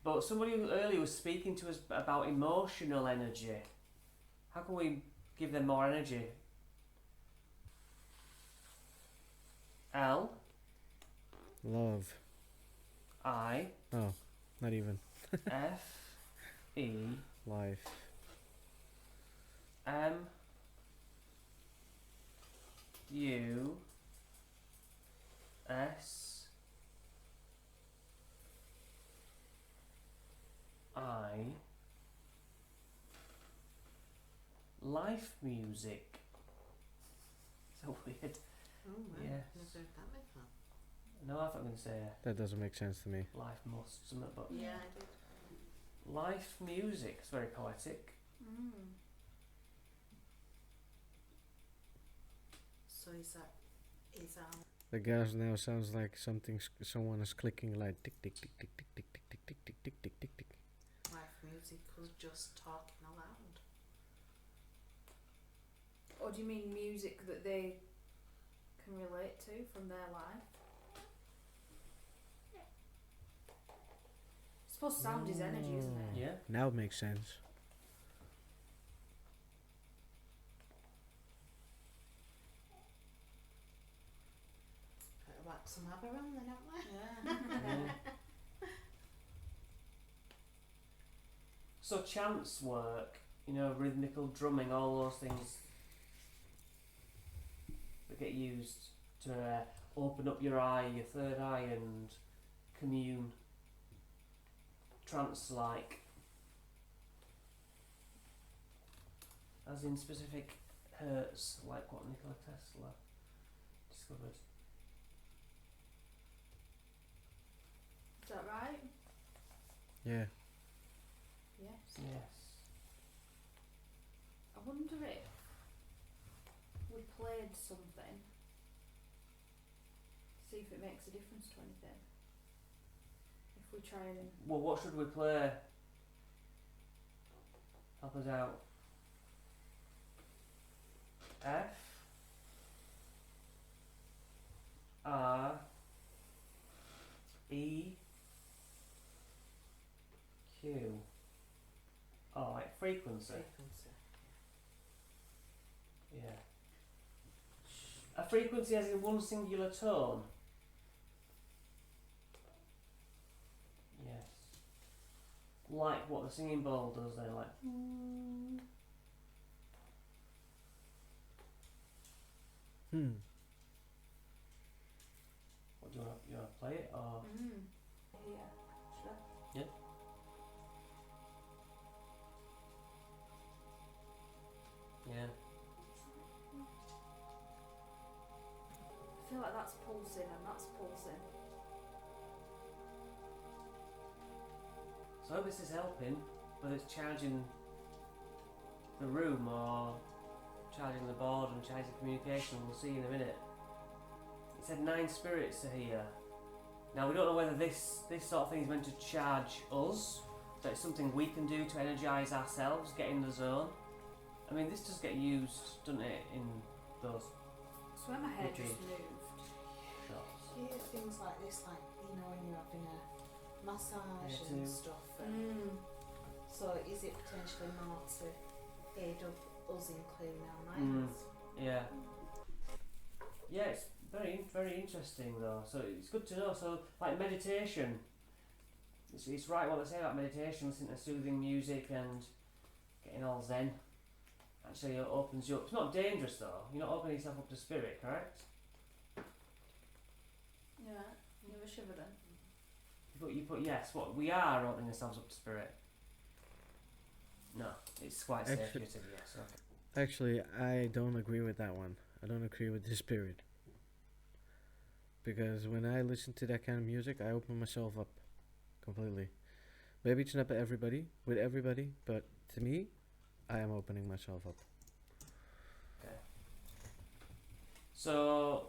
But somebody earlier was speaking to us about emotional energy. How can we give them more energy? L. Love. I. Oh, not even. F. E. Life. M. U. S. I. Life music. So weird. Oh, wow. Yes. Never heard that before. No, I thought I was going to say That doesn't make sense to me. life must, something, but Yeah, I did. life music. It's very poetic. So is that The gas now sounds like someone is clicking like tick tick tick tick tick tick tick tick tick tick tick tick tick tick. life music was just talking aloud? Or do you mean music that they can relate to from their life? I suppose sound is energy, isn't it? Yeah. Now it makes sense. Better whack some ABBA on then, haven't we? Yeah. So chance work, rhythmical drumming, all those things that get used to open up your eye, your third eye, and commune, trance-like, as in specific hertz, like what Nikola Tesla discovered. Is that right? Yeah. Yes. Yes. I wonder if we played something, see if it makes a difference to anything. If we try and Well, what should we play? Help us out. F. R E Q. Oh, like frequency. Frequency. Yeah. A frequency as in one singular tone. Yes. Like what the singing bowl does then, like. What do you want to play it or? Yeah. Should I? Yeah. Yeah. I feel like that's pulsing and that's pulsing. So I hope this is helping, whether it's charging the room or charging the board and charging communication. We'll see in a minute. It said 9 spirits are here. Now we don't know whether this sort of thing is meant to charge us, that it's something we can do to energise ourselves, get in the zone. I mean, this does get used, doesn't it, in those So when my hair just Okay. moved. shots. You hear things like this, like, you know, when you're having a massage Yeah, and too. stuff. And so is it potentially more to aid us in clearing our minds? Yeah. Yeah, it's very interesting though. So it's good to know. So like meditation, it's right what they say about meditation, listening to soothing music and getting all zen. Actually, it opens you up. It's not dangerous though. You're not opening yourself up to spirit, correct? Yeah. You have a shiver then? You put yes. What we are opening ourselves up to spirit. No, it's quite safe. Actually- You said yes. Okay. Actually, I don't agree with that one. I don't agree with the spirit. Because when I listen to that kind of music, I open myself up completely. Maybe it's not with everybody, but to me, I am opening myself up. So,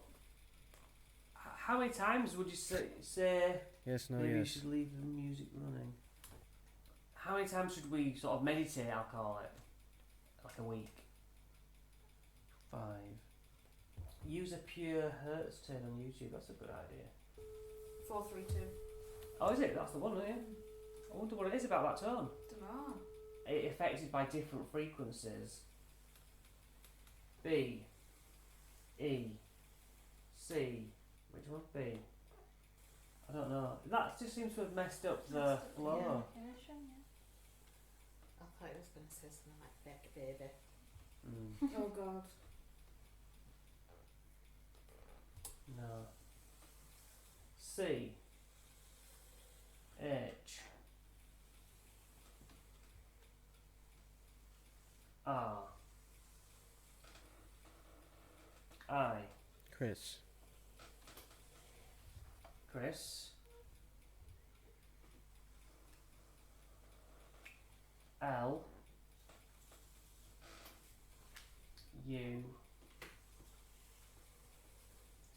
how many times would you say Yes, no, maybe you yes. should leave the music running? How many times should we sort of meditate, I'll call it? Like a week? 5. Use a pure hertz tone on YouTube, that's a good idea. 432. Oh, is it? That's the one, isn't it? I wonder what it is about that tone. Dunno. It affected by different frequencies. B, E, C. Which one's B? I don't know. That just seems to have messed up the flow. I thought it was going to say something like Beck Baby. Mm, Oh god. no. C, H, R, I. Chris. Chris, L, U,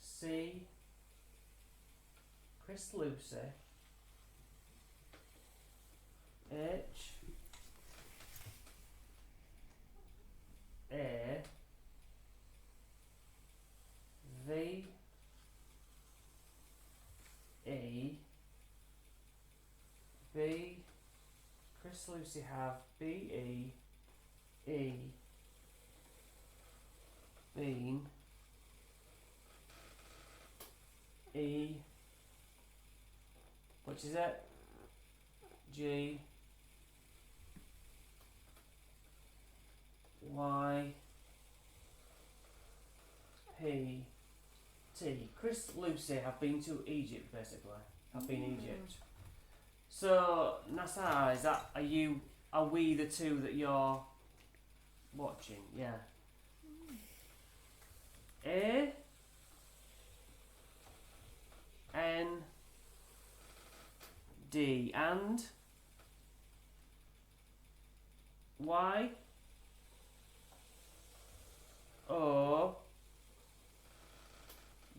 C, Chris Lucy, H, A, V, E, B, Chris Lucy have B, E, Bean, E, which is it? G, Y, P, T. Chris Lucy have been to Egypt, basically. Have been Egypt. So, Nassar, are we the two that you're watching? Yeah. A, N, D, and Y, O,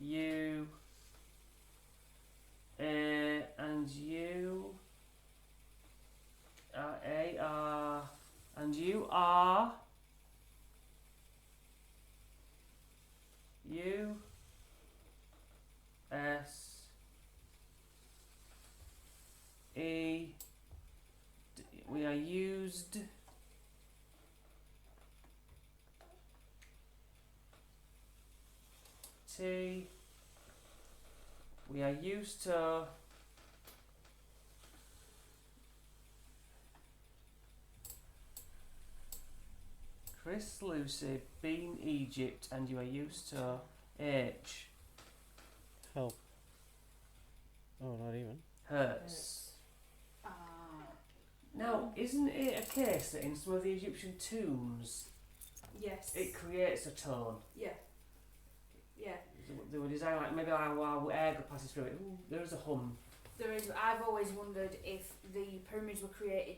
U, A, and U, A, R, and you are U, used T. We are used to Chris, Lucy, been Egypt, and you are used to H. Help. Oh, not even. Hertz. Ah. Now, isn't it a case that in some of the Egyptian tombs Yes. it creates a tone? Yeah. Yeah. They were designed like maybe like while air passes through it. Ooh, there is a hum. There is. I've always wondered if the pyramids were created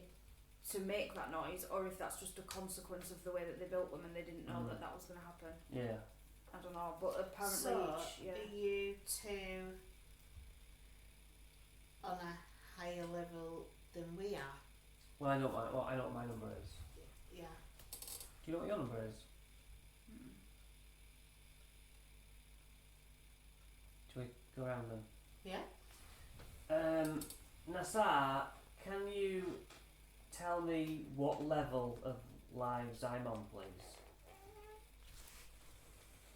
to make that noise, or if that's just a consequence of the way that they built them, and they didn't know that that was going to happen. Yeah. I don't know, but apparently, So, yeah. are you two on a higher level than we are? Well, I know what my number is. Yeah. Do you know what your number is? Mm. Shall we go around then? Yeah? Nassar, can you tell me what level of lives I'm on, please?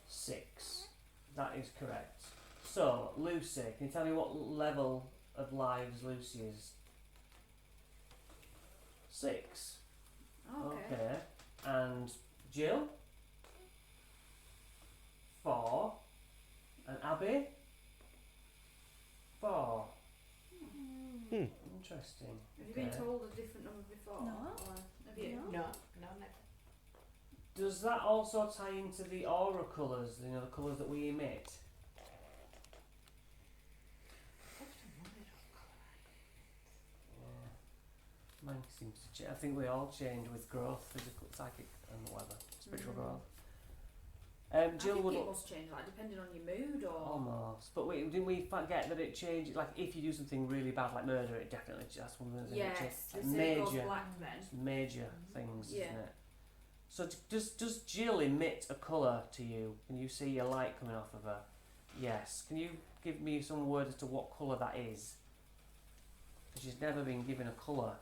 6. That is correct. So, Lucy, can you tell me what level of lives Lucy is? 6. Okay. And Jill? 4. And Abby? 4. Hmm. Interesting. Have you been Okay. told a different number before? No. Or have you? No. No, never. Does that also tie into the aura colours, you know, the colours that we emit? Yeah. Mine seems to change. I think we all change with growth, physical, psychic, and whatever, spiritual growth. I Jill think would it must change, like depending on your mood or. almost, but didn't we forget that it changes? Like if you do something really bad, like murder, it definitely that's one of the things. Yes, Like they say it goes major, black then. it's major things, Yeah. isn't it? So does Jill emit a colour to you? Can you see a light coming off of her? Yes. Can you give me some word as to what colour that is? Because she's never been given a colour.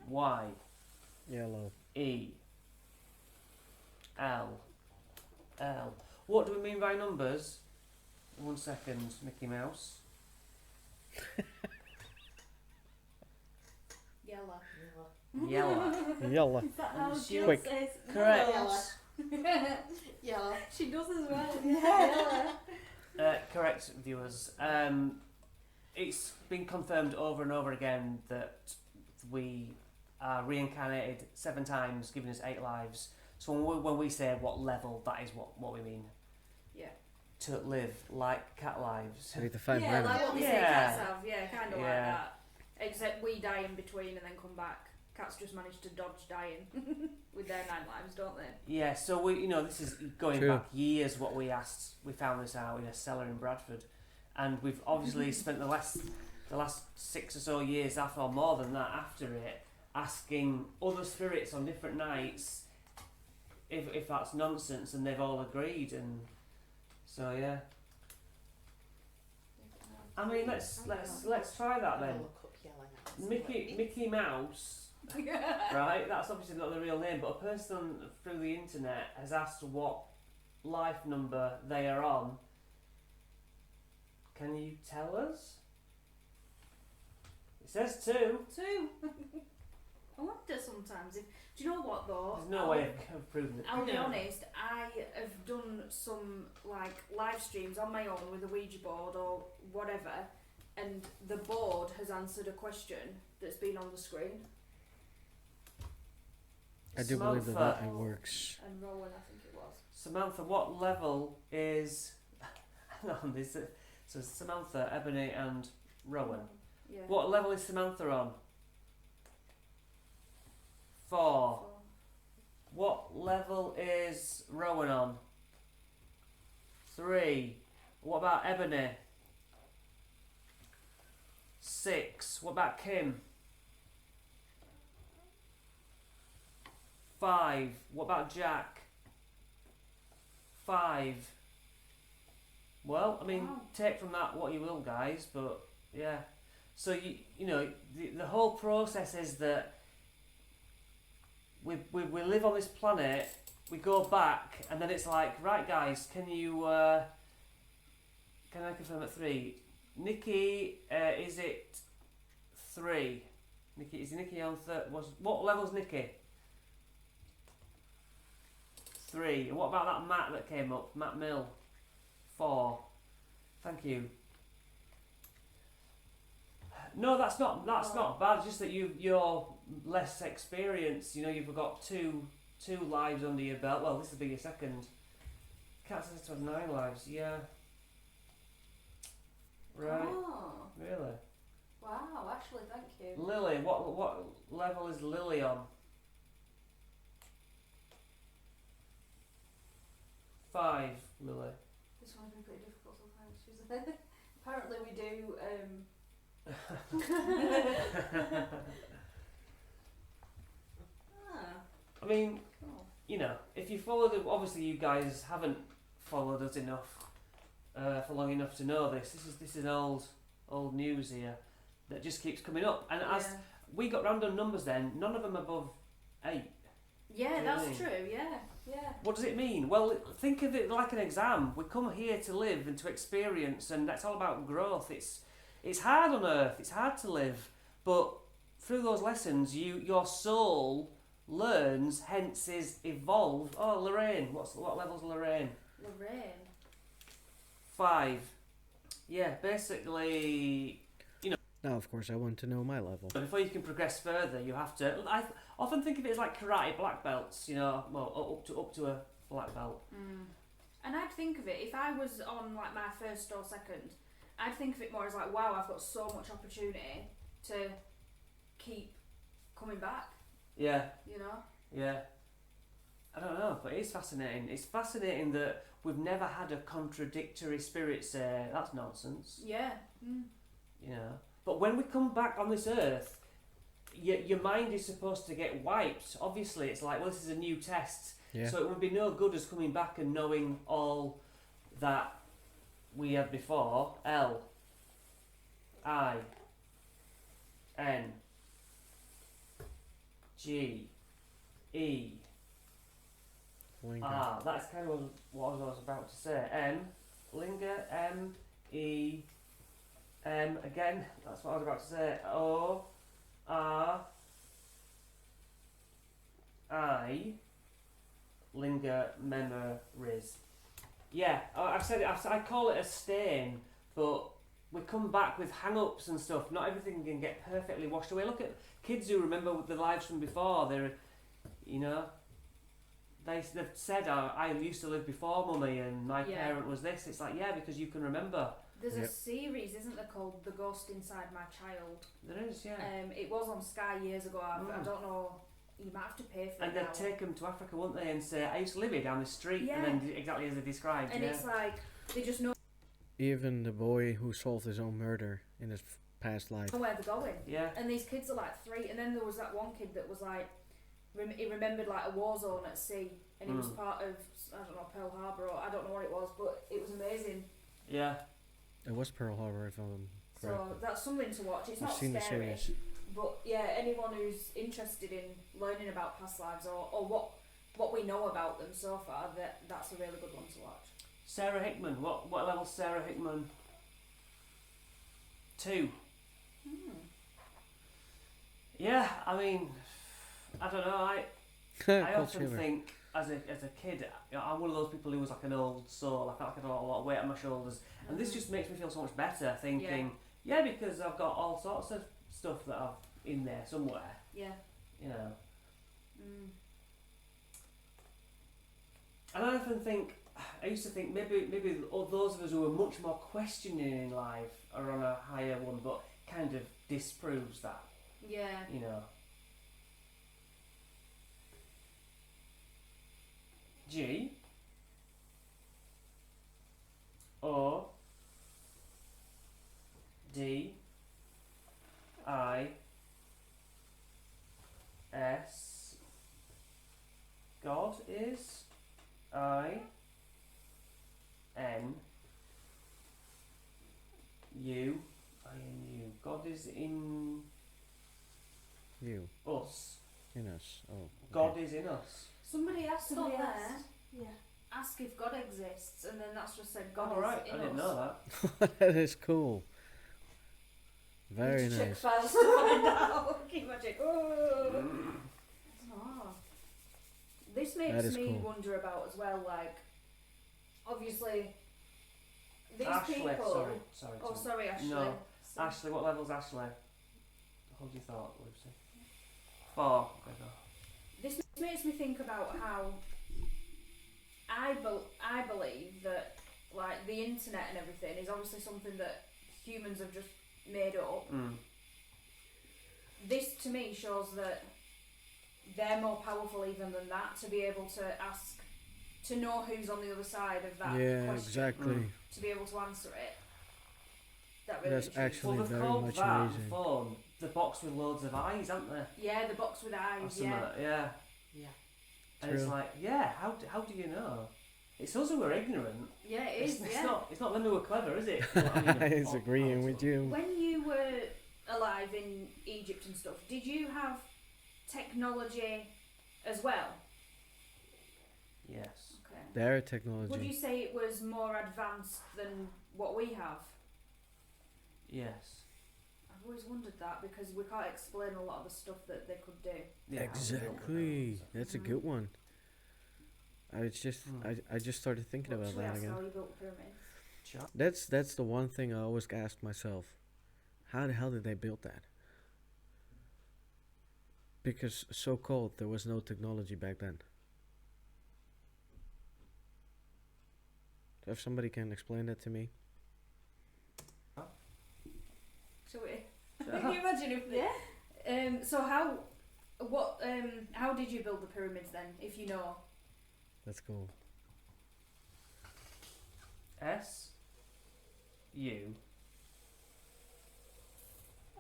Y, Yellow. E, L, L. What do we mean by numbers? 1 second, Mickey Mouse. Yellow. Yellow. Yellow. Is that how She- Jill Quick. says? Correct. Yellow. She does as well. Yeah. Correct, viewers. It's been confirmed over and over again that we are reincarnated 7 times, giving us 8 lives. So when we say what level, that is what we mean. Yeah. To live like cat lives. I need to find Yeah, Brennan. like what we say Yeah. cats have. Yeah, kind of like Yeah. that. Except we die in between and then come back. Cats just manage to dodge dying with their 9 lives, don't they? Yeah, so this is going True. back years. What we asked, we found this out in a cellar in Bradford, and we've obviously spent the last 6 or so years, after or more than that, after it, asking other spirits on different nights if that's nonsense, and they've all agreed, and so yeah. I mean, let's try that I'll then. look up yellow now. Mickey Mouse, right? That's obviously not the real name, but a person through the internet has asked what life number they are on. Can you tell us? It says 2. 2. I wonder sometimes if. Do you know what though? There's no way of proving it. I'll be honest, I have done some like live streams on my own with a Ouija board or whatever, and the board has answered a question that's been on the screen. I do believe that works. And Rowan, I think it was. Samantha, what level is? Hang on, so Samantha, Ebony, and Rowan. Yeah. What level is Samantha on? 4. What level is Rowan on? 3. What about Ebony? 6. What about Kim? 5. What about Jack? 5. Well, I mean, Wow. take from that what you will, guys, but yeah. So you know the whole process is that we live on this planet. We go back, and then it's like, right, guys, can I confirm at 3? Nikki, is it 3? Nikki, is Nikki on what level's Nikki? 3. And what about that Matt that came up? Matt Mill, 4. Thank you. No, that's not bad. It's just that you're less experienced. You know, you've got two lives under your belt. Well, this will be your second. Cat says to have 9 lives. Yeah. Right. Oh. Really? Wow, actually, thank you. Lily, what level is Lily on? 5, Lily. This one's been pretty difficult sometimes. She's apparently we do. I mean, Cool. you know, if you followed, obviously you guys haven't followed us enough for long enough to know this. This is old news here that just keeps coming up. And as we got random numbers, then none of them above 8. Yeah, Do that's you know true. Yeah. What does it mean? Well, think of it like an exam. We come here to live and to experience, and that's all about growth. It's hard on Earth. It's hard to live, but through those lessons, your soul learns, hence is evolved. Oh, Lorraine, what level's Lorraine? Lorraine. 5. Yeah, basically. Now, of course, I want to know my level. But before you can progress further, you have to. I often think of it as like karate black belts. You know, well, up to a black belt. And I'd think of it if I was on like my first or second. I'd think of it more as like, wow, I've got so much opportunity to keep coming back. Yeah. You know. Yeah. I don't know, but it's fascinating. It's fascinating that we've never had a contradictory spirit say that's nonsense. Yeah. You know. But when we come back on this earth, your mind is supposed to get wiped. Obviously, it's like, well, this is a new test. Yeah. So it would be no good as coming back and knowing all that we had before. L I N G E Linger. that's kind of what I was about to say. M Linger, M E again, that's what I was about to say. O R I Linger memories. Yeah, I've said it. I call it a stain, but we come back with hang-ups and stuff. Not everything can get perfectly washed away. Look at kids who remember the lives from before. They're, you know, they've said, I used to live before mummy and my parent was this. It's like, yeah, because you can remember. There's a series, isn't there, called The Ghost Inside My Child? There is, yeah. It was on Sky years ago. I don't know. You might have to pay for it. And they'd take them to Africa, wouldn't they, and say, I used to live here down the street, and then exactly as they described. And it's like they just know Even the boy who solved his own murder in his past life. where they're going. Yeah. And these kids are like 3, and then there was that one kid that was like, he remembered like a war zone at sea, and he was part of, I don't know, Pearl Harbor, or I don't know what it was, but it was amazing. Yeah. It was Pearl Harbor, if I'm correct. So that's something to watch. It's I've not seen the scary, series. but yeah, anyone who's interested in learning about past lives or what we know about them so far, that's a really good one to watch. Sarah Hickman. What level's Sarah Hickman? 2. Yeah, I mean, I don't know. I often think as a kid, you know, I'm one of those people who was like an old soul. I felt like I had a lot of weight on my shoulders, and this just makes me feel so much better. Thinking, yeah, because I've got all sorts of stuff that I've in there somewhere. Yeah. You know. And I often think, I used to think maybe all those of us who are much more questioning in life are on a higher one, but kind of disproves that. Yeah. You know. G O D I S God is I N U I N U. God is in You. us. In us. Oh. Okay. God is in us. Somebody asked on Somebody there, asked. Yeah. ask if God exists, and then that's just said God All right, is I in didn't us. know that. That is cool. Very Need to check nice. files to find out. Can you imagine? Oh. I don't know. This makes That is me cool. wonder about as well, like, obviously, these Ashley, people. sorry. Oh, sorry, Ashley. No. Ashley, what level's Ashley? Hold your thought, Lucy. 4. Okay, go. This makes me think about how I believe that, like, the internet and everything is obviously something that humans have just made up. Mm. This to me shows that they're more powerful even than that, to be able to ask, to know who's on the other side of that Yeah, question, exactly. Mm. to be able to answer it. That really That's intrigues me. actually Well, they've very called much that amazing. phone the box with loads of eyes, haven't they? Yeah, the box with Or eyes. something Yeah. like- yeah. Yeah. And it's True. like, yeah, how do you know? It's us who are ignorant. Yeah, it is. It's Yeah. not them who are clever, is it? Well, I mean, It's agreeing with you. When you were alive in Egypt and stuff, did you have technology as well? Yes. Okay. Their technology. Would you say it was more advanced than what we have? Yes. I've always wondered that because we can't explain a lot of the stuff that they could do. Yeah, Exactly. That's a Mhm. good one. I just started thinking What about should we that ask again. how you built the pyramids? Sure. That's the one thing I always ask myself. How the hell did they build that? Because so cold, there was no technology back then. If somebody can explain that to me. Shall we? Can you imagine if? Yeah. So how did you build the pyramids then? If you know. That's cool. S U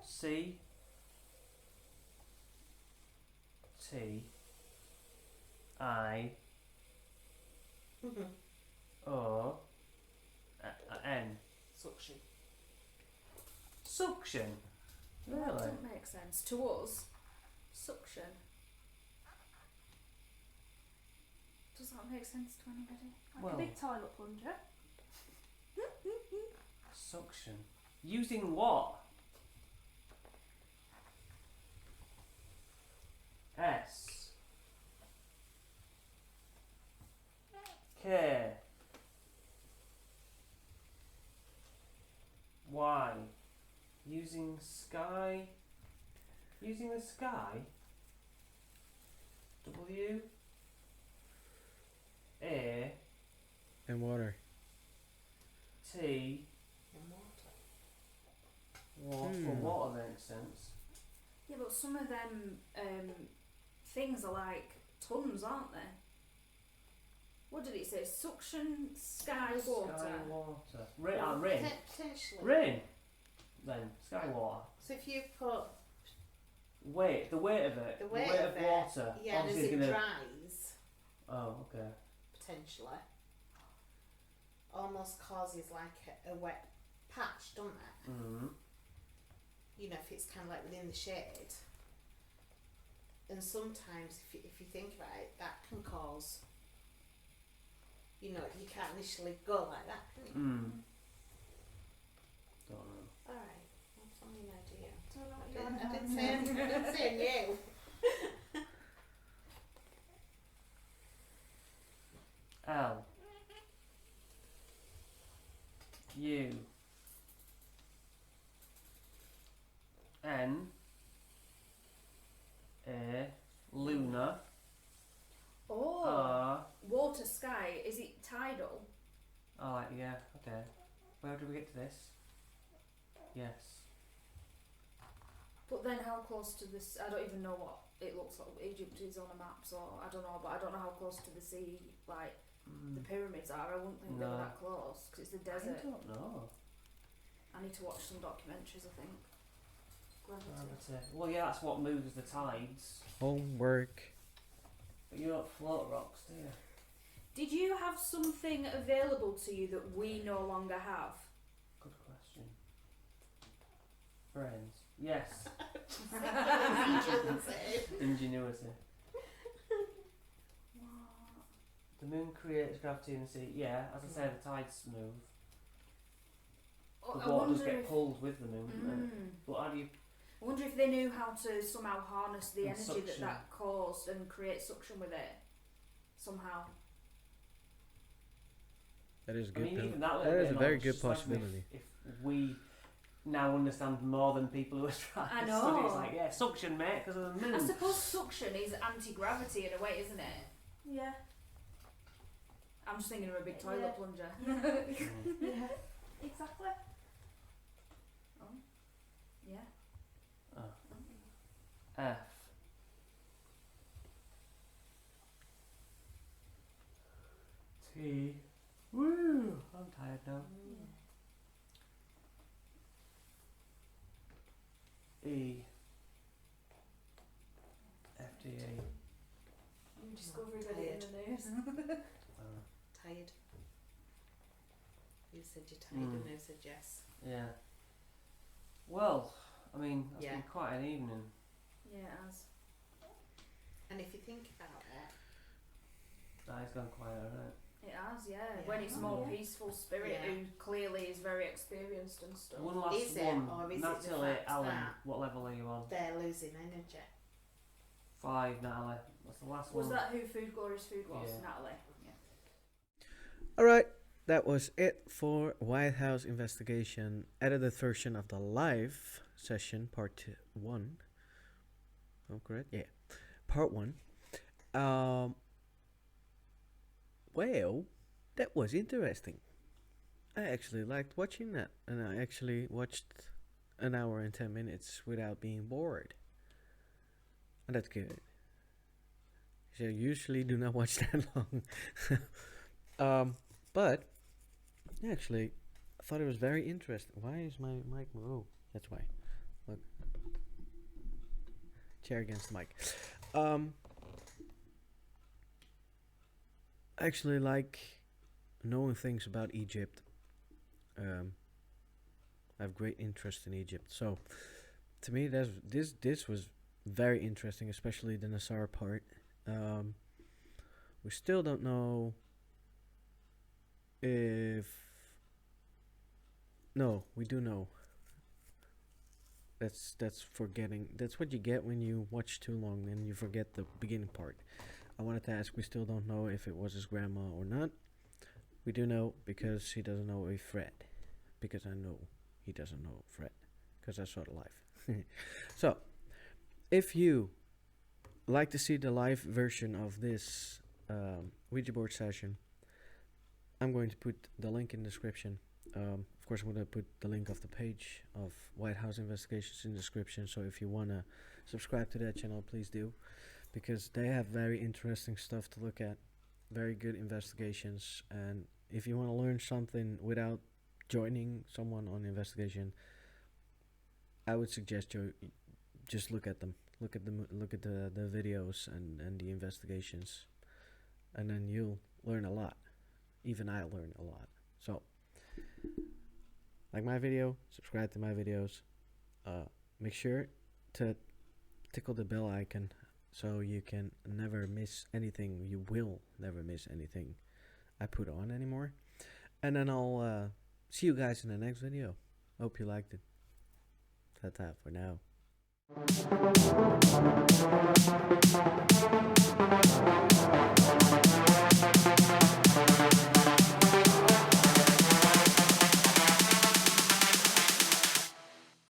C T I O N. Suction. Suction. That Really? doesn't make sense to us. Suction. Does that make sense to anybody? Like Well- a big toilet plunger. Suction. Using what? S K Y. Using sky. Using the sky. W A And water. T. And water. Well, water makes sense. Yeah, but some of them things are like tons, aren't they? What did it say? Suction, sky, water. Sky, water. Rain. Potentially. Rain. Then sky, water. So if you put Weight. The weight of it. the weight of of water. yeah, and as obviously it gonna. dries, Oh, okay. potentially, almost causes like a wet patch, doesn't it? Mm-hmm. You know, if it's kind of like within the shade. And sometimes, if you think about it, that can cause. You know, you can't initially go like that, can you? Mm. Don't know. All right, that's only an idea. Don't know what I you're on didn't about. say I didn't say you. L U N A Luna Oh, R. water, sky. Is it tidal? Oh, yeah. Okay. Where do we get to this? Yes. But then how close to this? I don't even know what it looks like. Egypt is on a map, so I don't know. But I don't know how close to the sea, like the pyramids are. I wouldn't think they were No. that close because it's the desert. I don't know. I need to watch some documentaries. I think. Gravity. Gravity. Well, yeah, that's what moves the tides. Homework. But you don't float rocks, do you? Did you have something available to you that we no longer have? Good question. Brains. Yes. Ingenuity. Ingenuity. The moon creates gravity in the sea. Yeah, as I say, the tides move. Oh, The I water does wonder get if- pulled with the moon. doesn't it? But how do you? I wonder if they knew how to somehow harness the And energy suction. that caused and create suction with it somehow. That is I good. mean, even That that little is bit a of very knowledge, good just like possibility. If we now understand more than people who are trying I to study, it's know. like, yeah, suction, mate, because of the I moon. suppose suction is anti-gravity in a way, isn't it? Yeah. I'm just thinking of a big toilet Yeah. plunger. Mm. Yeah. Exactly. Oh. Yeah. Oh. F. T. Woo! I'm tired now. E. F. T. A. New discovery ready in the news. Tired. You said you're tired and I said yes. Yeah. Well, I mean, that's Yeah. been quite an evening. Yeah, it has. And if you think about it, That has gone quiet, right? It has, yeah. Yeah. When it's Oh, more yeah. peaceful spirit Yeah. who clearly is very experienced and stuff. One last Is it, one. or is it the Natalie, fact Alan, that- what level are you on? they're losing energy. 5, Natalie. What's the last Was one? that who Food Glorious Food was? Yeah. Natalie? Yeah. All right, that was it for Whitehouse Investigation, edited version of the live session, part 1. Oh, correct? Yeah, part 1. Well, that was interesting. I actually liked watching that, and I actually watched an hour and 10 minutes without being bored. And that's good. 'Cause I usually do not watch that long. But actually, I thought it was very interesting. Why is my mic? Oh, that's why. Look, chair against the mic. I actually like knowing things about Egypt. I have great interest in Egypt, so to me, this was very interesting, especially the Nasar part. We still don't know if. No, we do know. That's forgetting. That's what you get when you watch too long and you forget the beginning part. I wanted to ask. We still don't know if it was his grandma or not. We do know because he doesn't know if Fred. Because I know he doesn't know Fred. Because I saw the live. So, if you like to see the live version of this Ouija board session, I'm going to put the link in the description. Of course, I'm going to put the link of the page of Whitehouse Investigations in the description. So if you want to subscribe to that channel, please do. Because they have very interesting stuff to look at. Very good investigations. And if you want to learn something without joining someone on the investigation, I would suggest you just look at them. Look at the videos and the investigations. And then you'll learn a lot. Even I learn a lot. So, like my video, subscribe to my videos. Make sure to tickle the bell icon so you can never miss anything. You will never miss anything I put on anymore. And then I'll see you guys in the next video. Hope you liked it. Ta-ta for now.